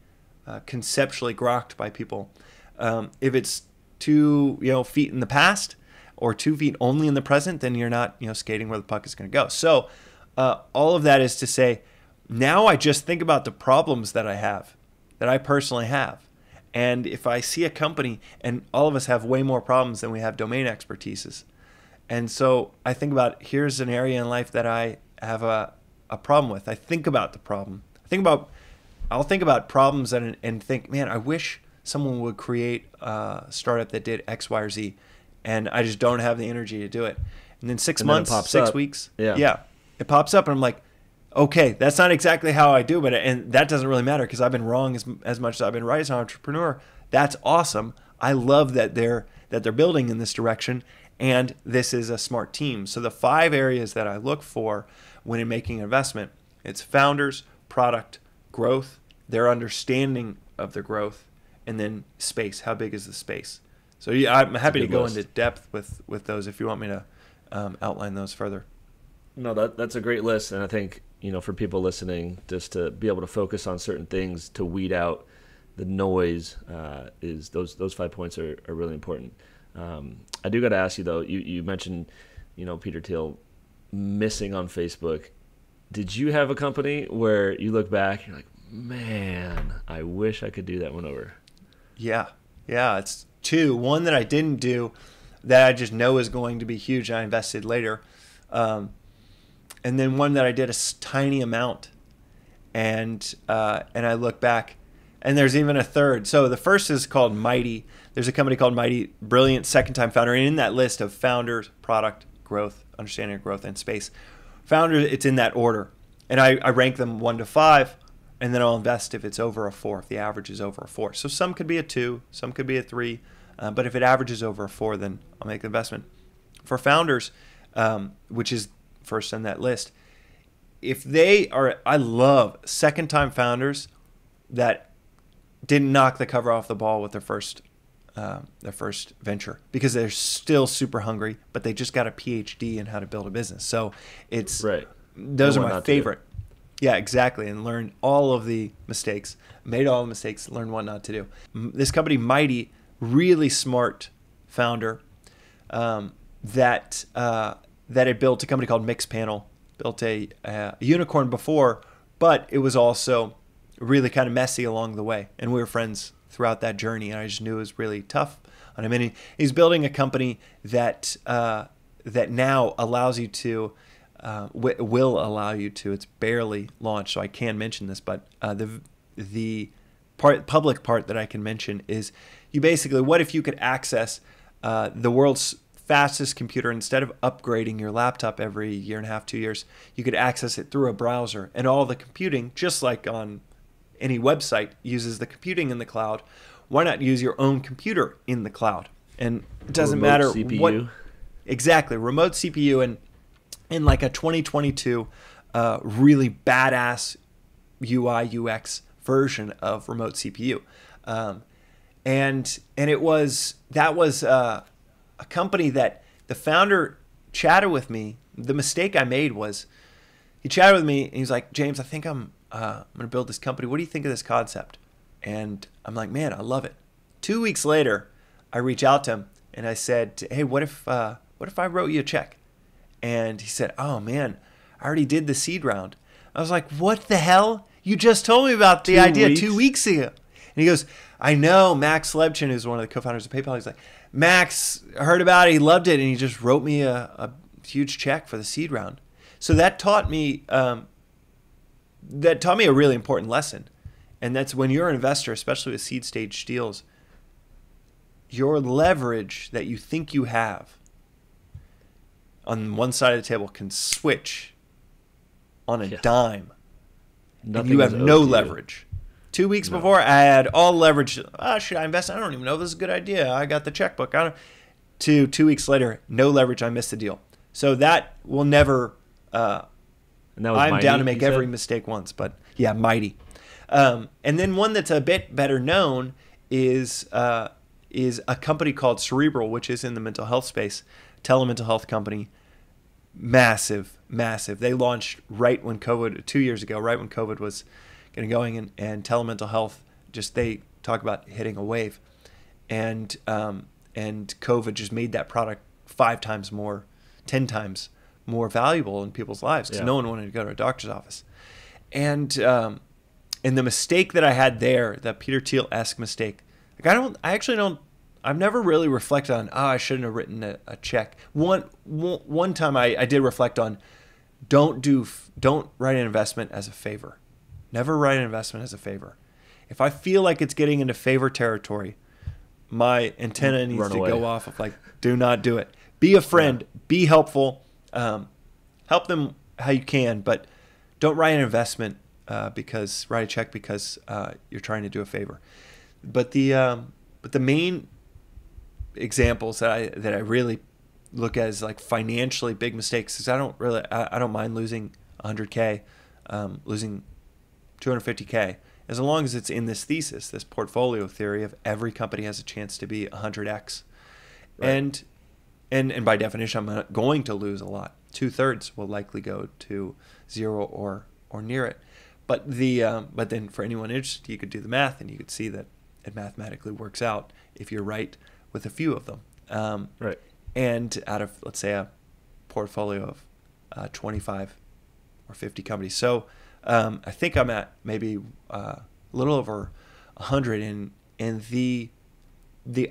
conceptually grokked by people. If it's 2 feet in the past or 2 feet only in the present, then you're not skating where the puck is going to go. So all of that is to say, now I just think about the problems that I personally have. And if I see a company, and all of us have way more problems than we have domain expertises. And so I think about, here's an area in life that I have a problem with. I think about the problem. I'll think about problems and think, man, I wish someone would create a startup that did X, Y, or Z, and I just don't have the energy to do it. And then 6 months, 6 weeks, it pops up, and I'm like, okay, that's not exactly how I do it, and that doesn't really matter because I've been wrong as much as I've been right as an entrepreneur. That's awesome. I love that they're building in this direction, and this is a smart team. So the 5 areas that I look for when making an investment, it's founders, product, growth, their understanding of the growth, and then space. How big is the space? So yeah, I'm happy to go into depth with those if you want me to outline those further. No, that's a great list, and I think for people listening, just to be able to focus on certain things to weed out the noise, is those 5 points are really important. I do got to ask you though. You mentioned Peter Thiel missing on Facebook. Did you have a company where you look back, you're like, man, I wish I could do that one over? Yeah, it's 2. One that I didn't do that I just know is going to be huge. I invested later. And then one that I did a tiny amount. And I look back, and there's even a third. So the first is called Mighty. There's a company called Mighty, brilliant second-time founder. And in that list of founders, product, growth, understanding of growth, and space, founders, it's in that order. And I rank them 1 to 5. And then I'll invest if it's over a 4, if the average is over a 4. So some could be a 2, some could be a 3. But if it averages over a 4, then I'll make the investment. For founders, which is first on that list, I love second-time founders that didn't knock the cover off the ball with their first venture, because they're still super hungry, but they just got a PhD in how to build a business. So it's right. Those are my favorite. Yeah, exactly. And learn all of the mistakes, made all the mistakes, learn what not to do. This company, Mighty, really smart founder that had built a company called Mixpanel, built a unicorn before, but it was also really kind of messy along the way. And we were friends throughout that journey, and I just knew it was really tough on him. And he's building a company that now allows you to, will allow you to, it's barely launched, so I can mention this, but the public part that I can mention is you basically, what if you could access the world's fastest computer, instead of upgrading your laptop every year and a half, 2 years, you could access it through a browser, and all the computing, just like on any website, uses the computing in the cloud. Why not use your own computer in the cloud? And it doesn't matter CPU. What exactly, remote CPU, and in like a 2022 really badass UI UX version of remote CPU, and it was a company that the founder chatted with me. The mistake I made was he chatted with me and he's like, James, I think I'm going to build this company. What do you think of this concept? And I'm like, man, I love it. 2 weeks later, I reach out to him and I said, hey, what if I wrote you a check? And he said, oh man, I already did the seed round. I was like, what the hell? You just told me about the idea 2 weeks ago. And he goes, I know. Max Lebchin, who's one of the co-founders of PayPal, he's like, Max heard about it, he loved it, and he just wrote me a huge check for the seed round. So that taught me a really important lesson. And that's when you're an investor, especially with seed stage deals, your leverage that you think you have on one side of the table can switch on a dime. And you have no leverage. 2 weeks before, I had all leverage. Should I invest? I don't even know if this is a good idea. I got the checkbook. 2 weeks later, no leverage. I missed the deal. So that will never. I'm Mighty, down to make every mistake once, but yeah, Mighty. And then one that's a bit better known is a company called Cerebral, which is in the mental health space, telemental health company. Massive. They launched right when COVID, 2 years ago, right when COVID was getting going, and telemental health, just they talk about hitting a wave, and COVID just made that product 5 times more, 10 times more valuable in people's lives, because no one wanted to go to a doctor's office. And the mistake that I had there, that Peter Thiel-esque mistake, like I've never really reflected on, I shouldn't have written a check. One time I did reflect on, don't write an investment as a favor. Never write an investment as a favor. If I feel like it's getting into favor territory, my antenna needs to go off of like, do not do it. Be a friend. Yeah. Be helpful. Help them how you can, but don't write an investment write a check because you're trying to do a favor. But the main examples that I really look at as like financially big mistakes is I don't mind losing 100K, losing 250K, as long as it's in this thesis, this portfolio theory of every company has a chance to be 100x. Right. And by definition, I'm not going to lose a lot. 2/3 will likely go to zero or near it. But then for anyone interested, you could do the math and you could see that it mathematically works out if you're right with a few of them. Right. And out of, let's say, a portfolio of 25 or 50 companies. So I think I'm at maybe a little over 100. And the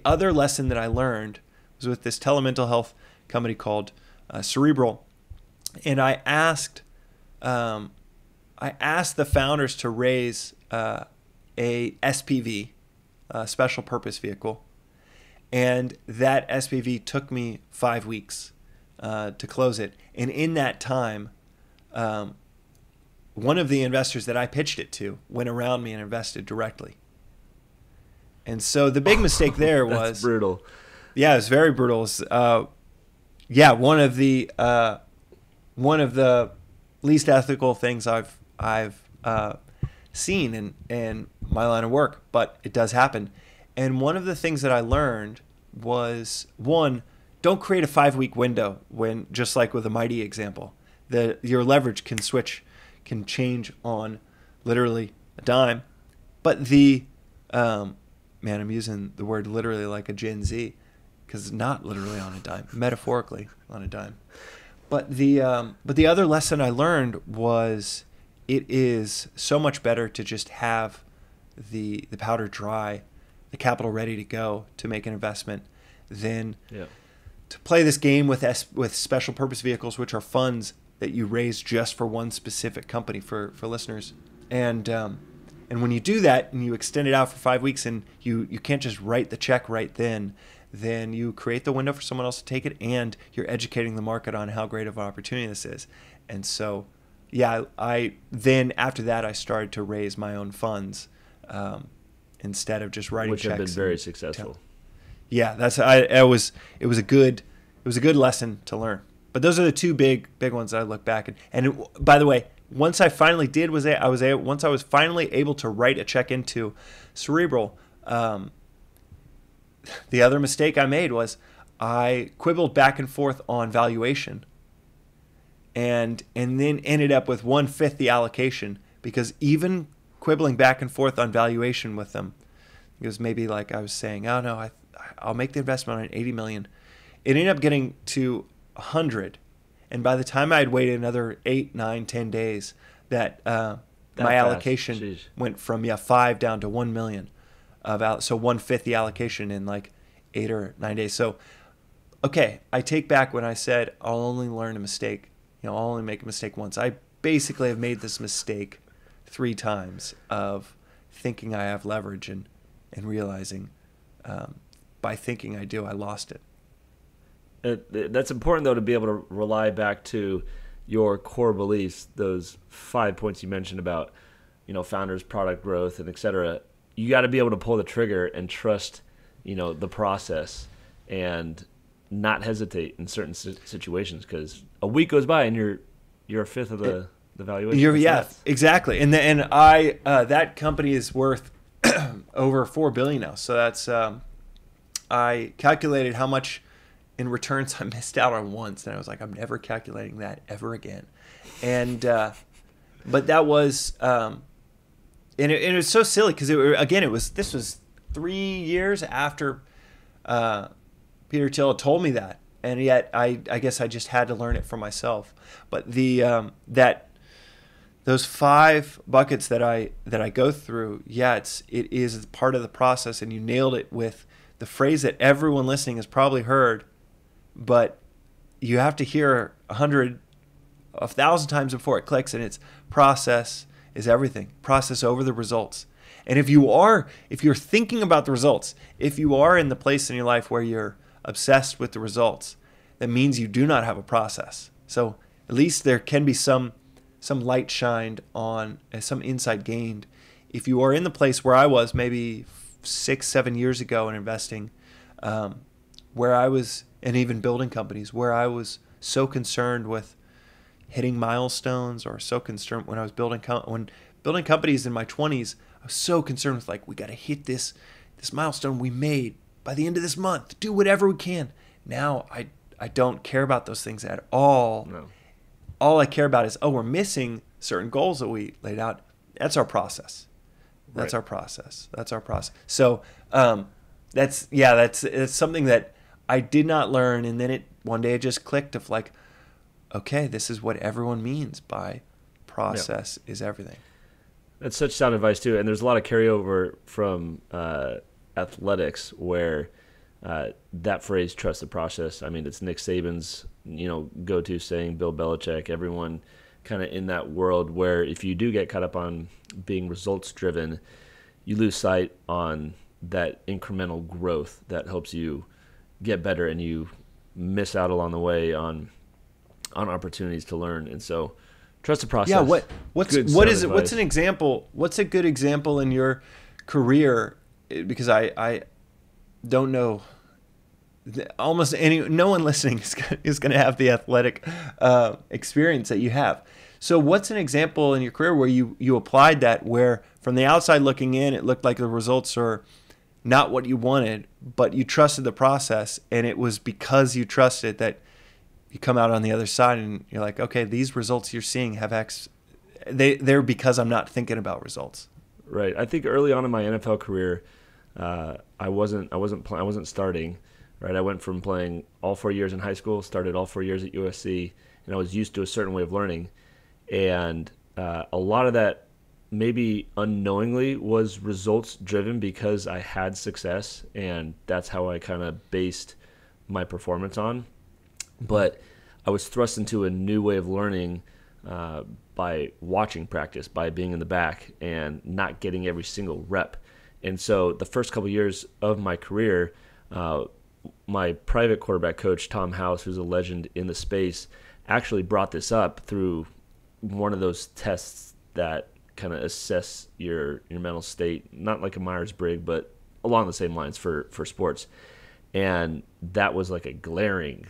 other lesson that I learned was with this telemental health company called Cerebral. And I asked the founders to raise a SPV, a special purpose vehicle. And that SPV took me 5 weeks to close it. And in that time, one of the investors that I pitched it to went around me and invested directly. And so the big mistake there was... That's brutal. Yeah, it was very brutal. One of the least ethical things I've seen in my line of work, but it does happen. And one of the things that I learned was, one, don't create a 5-week window when, just like with the Mighty example, your leverage can change on literally a dime. But I'm using the word literally like a Gen Z, because it's not literally on a dime, metaphorically on a dime. But the other lesson I learned was it is so much better to just have the powder dry, the capital ready to go to make an investment, than to play this game with special purpose vehicles, which are funds that you raise just for one specific company for listeners. And when you do that and you extend it out for 5 weeks and you can't just write the check right then you create the window for someone else to take it, and you're educating the market on how great of an opportunity this is. And so, after that, I started to raise my own funds instead of just writing checks. Which have been very successful. Yeah, it was a good lesson to learn. But those are the two big ones that I look back at. And by the way, once I finally did once I was finally able to write a check into Cerebral, the other mistake I made was I quibbled back and forth on valuation, and then ended up with 1/5 the allocation, because even quibbling back and forth on valuation with them, it was maybe like I was saying, oh no, I'll make the investment on $80 million. It ended up getting to 100, and by the time I had waited another 8, 9, 10 days, that my allocation went from 5 down to 1 million. So 1/5 the allocation in like 8 or 9 days. So, okay, I take back when I said I'll only learn a mistake. I'll only make a mistake once. I basically have made this mistake 3 times of thinking I have leverage and realizing by thinking I do, I lost it. That's important, though, to be able to rely back to your core beliefs, those 5 points you mentioned about, founders, product growth, and et cetera. You got to be able to pull the trigger and trust, the process, and not hesitate in certain situations, because a week goes by and you're a fifth of the valuation. Exactly. And I that company is worth over $4 billion now. So that's I calculated how much in returns I missed out on once, and I was like, I'm never calculating that ever again. And but that was. And it was so silly because this was 3 years after Peter Thiel had told me that, and yet I guess I just had to learn it for myself. But those 5 buckets that I go through, it is part of the process, and you nailed it with the phrase that everyone listening has probably heard, but you have to hear 100 1,000 times before it clicks, and it's process is everything. Process over the results. And if you're thinking about the results, if you are in the place in your life where you're obsessed with the results, that means you do not have a process. So at least there can be some light shined on, some insight gained. If you are in the place where I was maybe 6-7 years ago in investing, where I was, and even building companies, where I was so concerned with hitting milestones, or so concerned when I was building companies in my 20s, I was so concerned with, like, we got to hit this milestone we made by the end of this month. Do whatever we can. Now I don't care about those things at all. No. All I care about is, we're missing certain goals that we laid out. That's our process. That's Right. our process. That's our process. So that's something that I did not learn, and then one day it just clicked of, like, okay, this is what everyone means by process is everything. That's such sound advice too, and there's a lot of carryover from athletics where that phrase "trust the process." I mean, it's Nick Saban's go-to saying. Bill Belichick, everyone kind of in that world where if you do get caught up on being results driven, you lose sight on that incremental growth that helps you get better, and you miss out along the way on opportunities to learn. And so trust the process. Yeah, what's an example? What's a good example in your career? Because I don't know. No one listening is going to have the athletic experience that you have. So what's an example in your career where you applied that, where from the outside looking in, it looked like the results are not what you wanted, but you trusted the process, and it was because you trusted that you come out on the other side and you're like, okay, these results you're seeing have X. They're because I'm not thinking about results. Right. I think early on in my NFL career, I wasn't starting. Right. I went from playing all 4 years in high school, started all 4 years at USC, and I was used to a certain way of learning. And a lot of that, maybe unknowingly, was results driven because I had success, and that's how I kind of based my performance on. But I was thrust into a new way of learning by watching practice, by being in the back and not getting every single rep. And so the first couple of years of my career, my private quarterback coach, Tom House, who's a legend in the space, actually brought this up through one of those tests that kind of assess your mental state, not like a Myers-Briggs, but along the same lines for sports. And that was like a glaring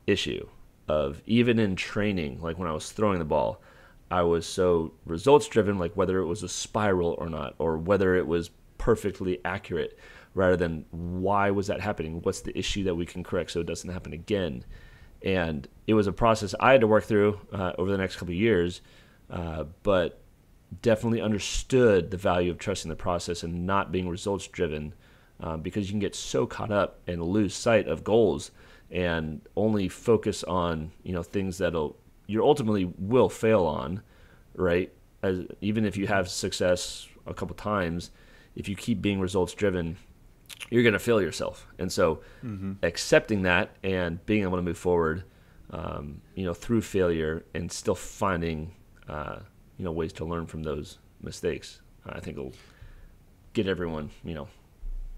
issue of, even in training, like when I was throwing the ball, I was so results driven, like whether it was a spiral or not, or whether it was perfectly accurate, rather than why was that happening? What's the issue that we can correct so it doesn't happen again? And it was a process I had to work through over the next couple of years, but definitely understood the value of trusting the process and not being results driven, because you can get so caught up and lose sight of goals and only focus on things that'll you ultimately will fail on, right? Even if you have success a couple times, if you keep being results driven, you're going to fail yourself. And so accepting that and being able to move forward through failure and still finding ways to learn from those mistakes, I think will get everyone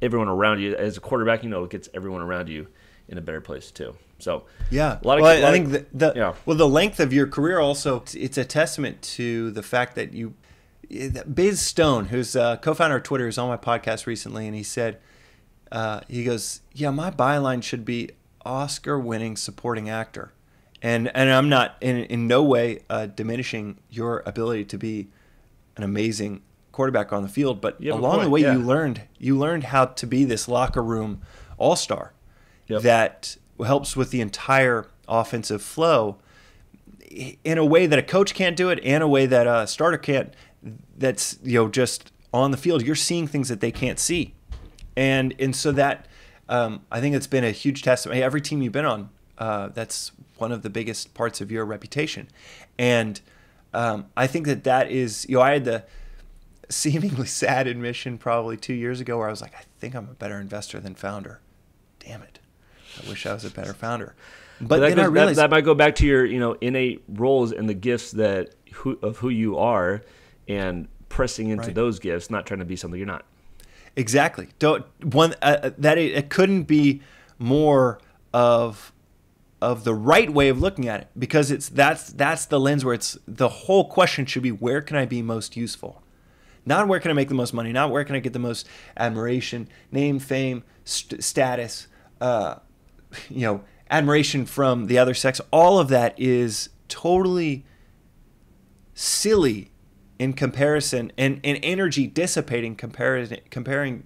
around you as a quarterback. It gets everyone around you in a better place too. So I think the length of your career also, it's a testament to the fact that Biz Stone, who's co-founder of Twitter, is on my podcast recently, and he said, he goes, my byline should be Oscar-winning supporting actor, and I'm not in no way diminishing your ability to be an amazing quarterback on the field, but along the way you learned how to be this locker room all-star that helps with the entire offensive flow in a way that a coach can't do it, and a way that a starter can't. That's just on the field, you're seeing things that they can't see, and so that I think it's been a huge testament. Every team you've been on, that's one of the biggest parts of your reputation, and I think that is I had the seemingly sad admission probably 2 years ago where I was like, I think I'm a better investor than founder. Damn it. I wish I was a better founder. But that then I realized that might go back to your innate roles and the gifts of who you are, and pressing into those gifts, not trying to be something you're not. Exactly. It couldn't be more of the right way of looking at it, because that's the lens where it's the whole question should be, where can I be most useful? Not where can I make the most money, not where can I get the most admiration, name, fame, status, admiration from the other sex. All of that is totally silly in comparison, and energy dissipating, comparing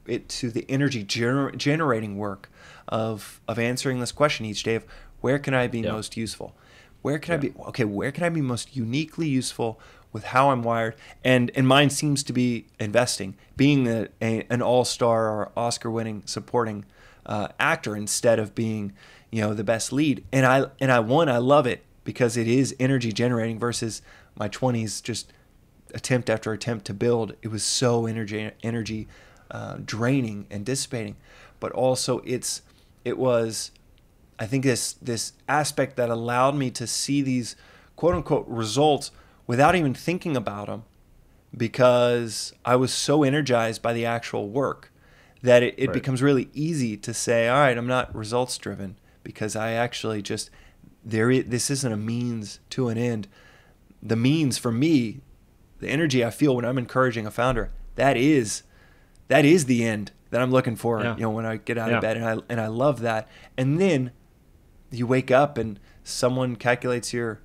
it to the energy generating work of answering this question each day of, where can I be most useful? Where can I be most uniquely useful with how I'm wired? And mine seems to be investing, being an all-star or Oscar-winning supporting actor instead of being, the best lead. And I love it because it is energy generating versus my 20s, just attempt after attempt to build. It was so energy draining and dissipating. But also it was, I think, this aspect that allowed me to see these quote unquote results without even thinking about them, because I was so energized by the actual work that it becomes really easy to say, all right, I'm not results driven, because I actually just, this isn't a means to an end. The means for me, the energy I feel when I'm encouraging a founder, that is the end that I'm looking for, when I get out of bed, and I love that. And then you wake up and someone calculates your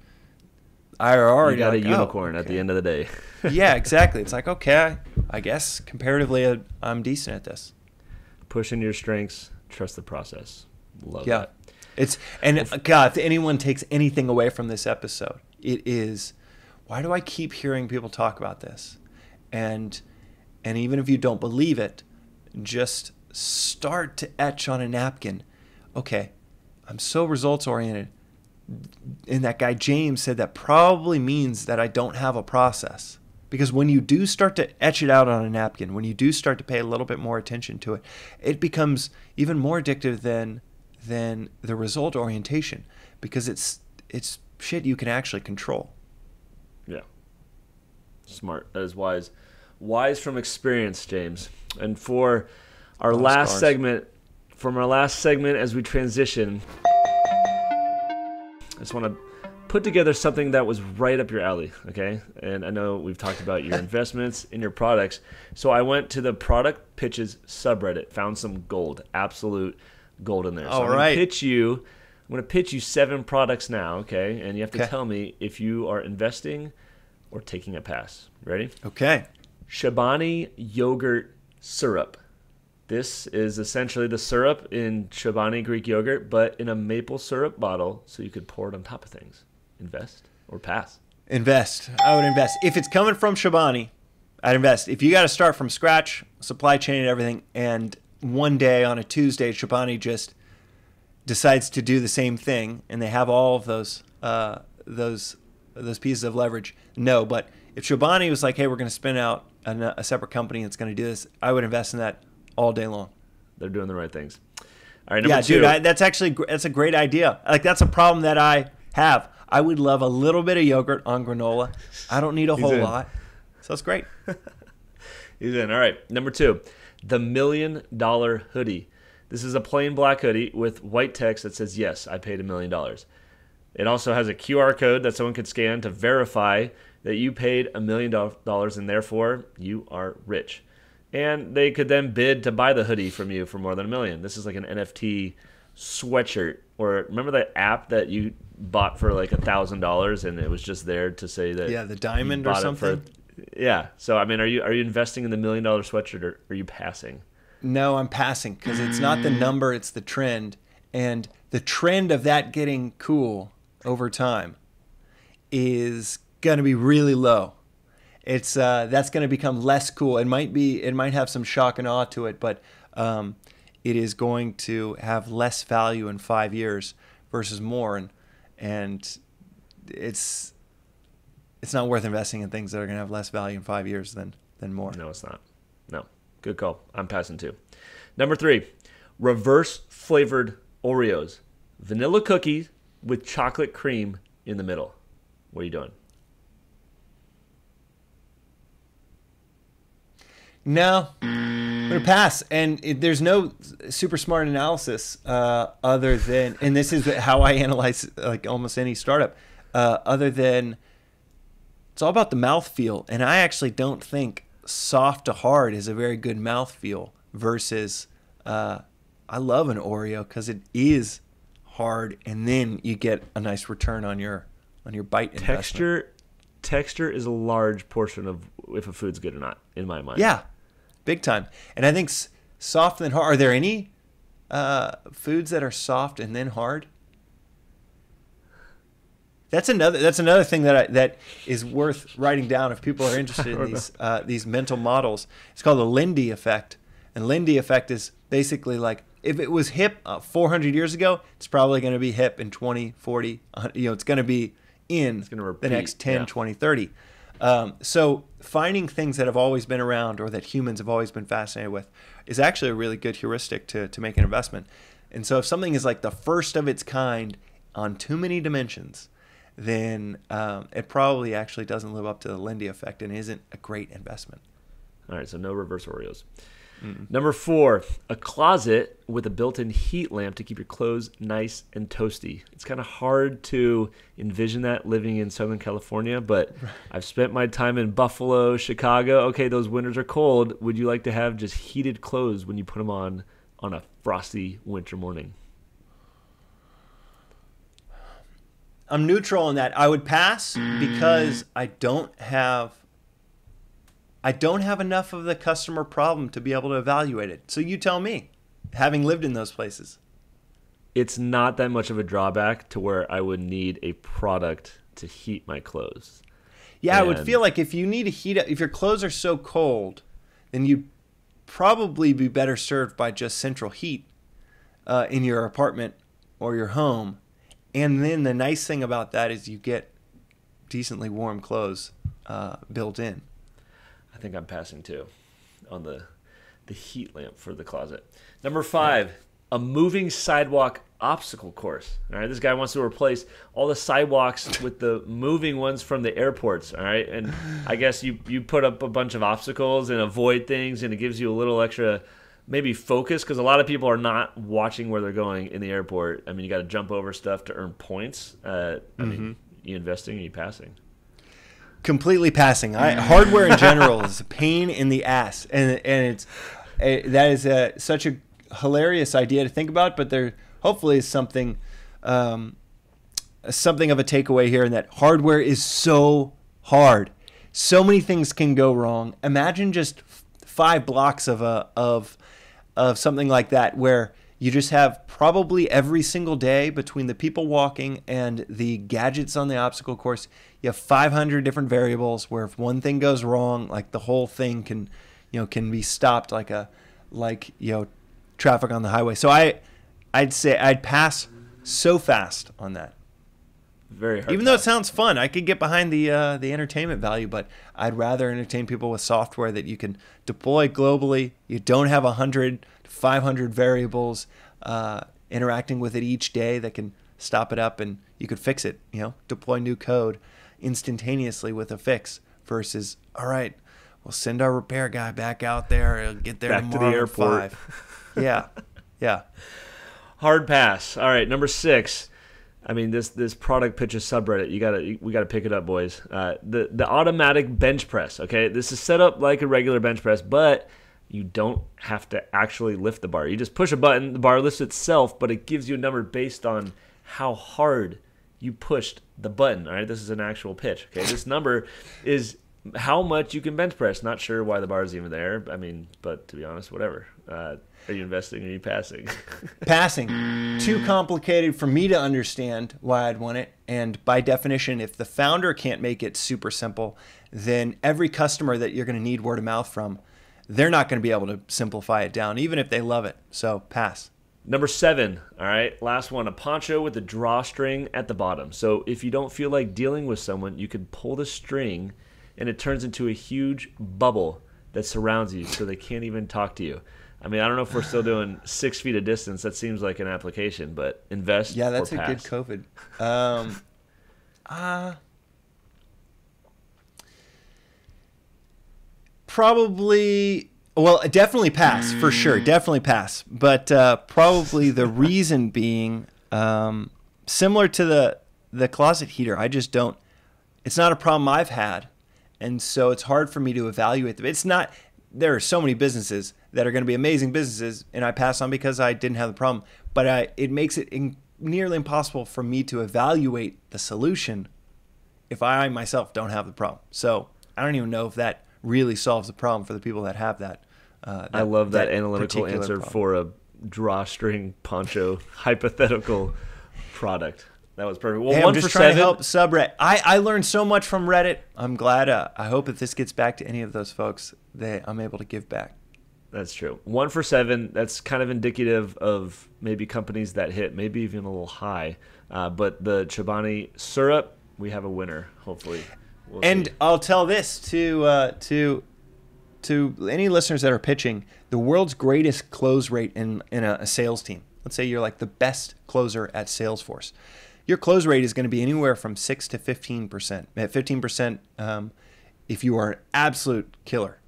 IRR. You got a unicorn at the end of the day. Yeah, exactly. It's like, okay, I guess comparatively I'm decent at this. Push into your strengths, trust the process. Love that. God, if anyone takes anything away from this episode, it is, why do I keep hearing people talk about this? And even if you don't believe it, just start to etch on a napkin. Okay, I'm so results oriented. And that guy James said that probably means that I don't have a process. Because when you do start to etch it out on a napkin, when you do start to pay a little bit more attention to it, it becomes even more addictive than the result orientation, because it's shit you can actually control. Yeah. Smart. That is wise. Wise from experience, James. And for our last segment, as we transition, I just want to put together something that was right up your alley, okay? And I know we've talked about your investments in your products. So I went to the product pitches subreddit, found some gold, absolute gold in there. So I'm going to pitch you 7 products now, okay? And you have to tell me if you are investing or taking a pass. Ready? Okay. Chobani yogurt syrup. This is essentially the syrup in Chobani Greek yogurt, but in a maple syrup bottle, so you could pour it on top of things. Invest or pass? Invest. I would invest. If it's coming from Chobani, I'd invest. If you got to start from scratch, supply chain and everything, and one day on a Tuesday, Chobani just decides to do the same thing, and they have all of those pieces of leverage. No, but if Chobani was like, hey, we're going to spin out a separate company that's going to do this, I would invest in that all day long. They're doing the right things. All right, number 2. Dude, that's a great idea. Like, that's a problem that I have. I would love a little bit of yogurt on granola. I don't need a whole lot. So it's great. He's in. All right, number 2, the $1 Million Hoodie. This is a plain black hoodie with white text that says, yes, I paid $1 million. It also has a QR code that someone could scan to verify that you paid $1 million and therefore you are rich. And they could then bid to buy the hoodie from you for more than $1 million. This is like an NFT sweatshirt. Or remember that app that you bought for like $1,000 and it was just there to say that the diamond or something. So I mean, are you investing in the $1 million sweatshirt, or are you passing? No, I'm passing, because it's not the number, it's the trend. And the trend of that getting cool over time is going to be really low. It's that's going to become less cool. It might have some shock and awe to it, but it is going to have less value in 5 years versus more, and it's not worth investing in things that are going to have less value in 5 years than more. No, it's not. No. Good call. I'm passing too. Number 3, reverse flavored Oreos. vanilla cookie with chocolate cream in the middle. What are you doing? No, I'm going to pass. And there's no super smart analysis other than, and this is how I analyze like almost any startup, other than it's all about the mouthfeel. And I actually don't think soft to hard is a very good mouthfeel versus I love an Oreo because it is hard, and then you get a nice return on your bite investment. Texture is a large portion of if a food's good or not, in my mind. Yeah, big time. And I think soft and hard. Are there any foods that are soft and then hard? That's another thing that is worth writing down if people are interested in these mental models. It's called the Lindy Effect, and Lindy Effect is basically like if it was hip 400 years ago, it's probably going to be hip in 20, 40. It's going to be in the next 10, 20, 30. So finding things that have always been around or that humans have always been fascinated with is actually a really good heuristic to make an investment. And so if something is like the first of its kind on too many dimensions, then it probably actually doesn't live up to the Lindy Effect and isn't a great investment. All right, so no reverse Oreos. Number 4, a closet with a built-in heat lamp to keep your clothes nice and toasty. It's kind of hard to envision that living in Southern California, but I've spent my time in Buffalo, Chicago. Okay, those winters are cold. Would you like to have just heated clothes when you put them on a frosty winter morning? I'm neutral on that. I would pass because I don't have enough of the customer problem to be able to evaluate it. So you tell me, having lived in those places. It's not that much of a drawback to where I would need a product to heat my clothes. Yeah, I would feel like if you need to heat up, if your clothes are so cold, then you'd probably be better served by just central heat in your apartment or your home. And then the nice thing about that is you get decently warm clothes built in. I think I'm passing too on the heat lamp for the closet. Number 5, a moving sidewalk obstacle course. All right, this guy wants to replace all the sidewalks with the moving ones from the airports. All right, and I guess you put up a bunch of obstacles and avoid things, and it gives you a little extra maybe focus because a lot of people are not watching where they're going in the airport. I mean, you got to jump over stuff to earn points. I mean, you investing or you passing? Completely passing. Hardware in general is a pain in the ass, and that is such a hilarious idea to think about. But there hopefully is something of a takeaway here, in that hardware is so hard. So many things can go wrong. Imagine just 5 blocks of something like that, where you just have probably every single day between the people walking and the gadgets on the obstacle course, you have 500 different variables where if one thing goes wrong, like the whole thing can be stopped like traffic on the highway. So I'd say I'd pass so fast on that. Very hard. Even though it sounds fun, I could get behind the entertainment value, but I'd rather entertain people with software that you can deploy globally. You don't have 100 to 500 variables interacting with it each day that can stop it up, and you could fix it. Deploy new code instantaneously with a fix versus, all right, we'll send our repair guy back out there. He'll get there back tomorrow to the airport. at 5. Yeah. Hard pass. All right, number 6. I mean, this product pitches subreddit. We gotta pick it up, boys. The automatic bench press. Okay, this is set up like a regular bench press, but you don't have to actually lift the bar. You just push a button, the bar lifts itself, but it gives you a number based on how hard you pushed the button. All right, this is an actual pitch. Okay, this number is how much you can bench press. Not sure why the bar is even there. I mean, but to be honest, whatever. Are you investing or are you passing? Passing. Too complicated for me to understand why I'd want it. And by definition, if the founder can't make it super simple, then every customer that you're going to need word of mouth from, they're not going to be able to simplify it down, even if they love it. So pass. Number 7, all right, last one, a poncho with a drawstring at the bottom. So if you don't feel like dealing with someone, you can pull the string and it turns into a huge bubble that surrounds you so they can't even talk to you. I mean, I don't know if we're still doing 6 feet of distance. That seems like an application, but invest. Yeah, that's or a pass. good COVID. Probably, well, definitely pass for sure. Definitely pass. But probably the reason being similar to the closet heater. I just don't. It's not a problem I've had, and so it's hard for me to evaluate them. It's not. There are so many businesses that are going to be amazing businesses, and I pass on because I didn't have the problem. But it makes it nearly impossible for me to evaluate the solution if I myself don't have the problem. So I don't even know if that really solves the problem for the people that have that. I love that analytical answer problem. for a drawstring poncho hypothetical product. That was perfect. Well, Hey, one I'm just for trying seven. to help subreddit. I learned so much from Reddit. I'm glad. I hope if this gets back to any of those folks, I'm able to give back. That's true. 1 for 7. That's kind of indicative of maybe companies that hit, maybe even a little high. But the Chobani syrup, we have a winner. Hopefully, we'll And see. I'll tell this to any listeners that are pitching: the world's greatest close rate in a sales team. Let's say you're like the best closer at Salesforce. Your close rate is going to be anywhere from 6 to 15%. At 15%, if you are an absolute killer.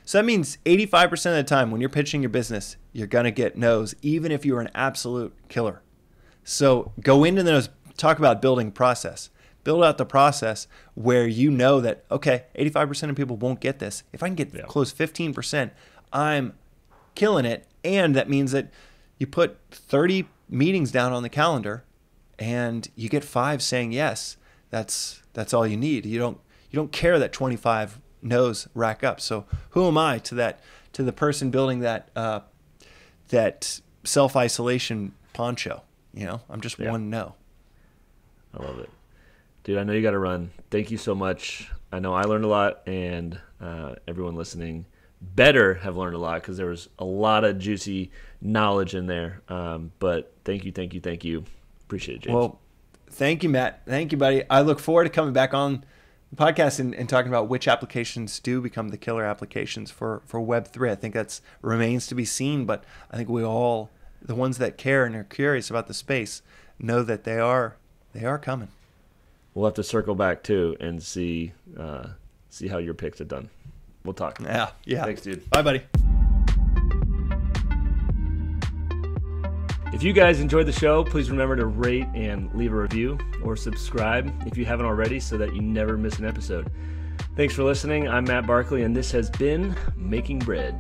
So that means 85% of the time when you're pitching your business, you're going to get no's, even if you're an absolute killer. So go into those, talk about building process. Build out the process where you know that, okay, 85% of people won't get this. If I can get close 15%, I'm killing it. And that means that you put 30 meetings down on the calendar and you get 5 saying yes. That's all you need. You don't care that 25 no's rack up. So who am I to the person building that self-isolation poncho? I'm just one no. I love it. Dude, I know you got to run. Thank you so much. I know I learned a lot, and everyone listening better have learned a lot because there was a lot of juicy knowledge in there. But thank you. Appreciate it, James. Well, thank you, Matt. Thank you, buddy. I look forward to coming back on the podcast and talking about which applications do become the killer applications for Web3. I think that's remains to be seen, but I think we all, the ones that care and are curious about the space, know that they are coming. We'll have to circle back too and see how your picks are done. We'll talk. Yeah. Thanks, dude. Bye, buddy. If you guys enjoyed the show, please remember to rate and leave a review or subscribe if you haven't already so that you never miss an episode. Thanks for listening. I'm Matt Barkley, and this has been Making Bread.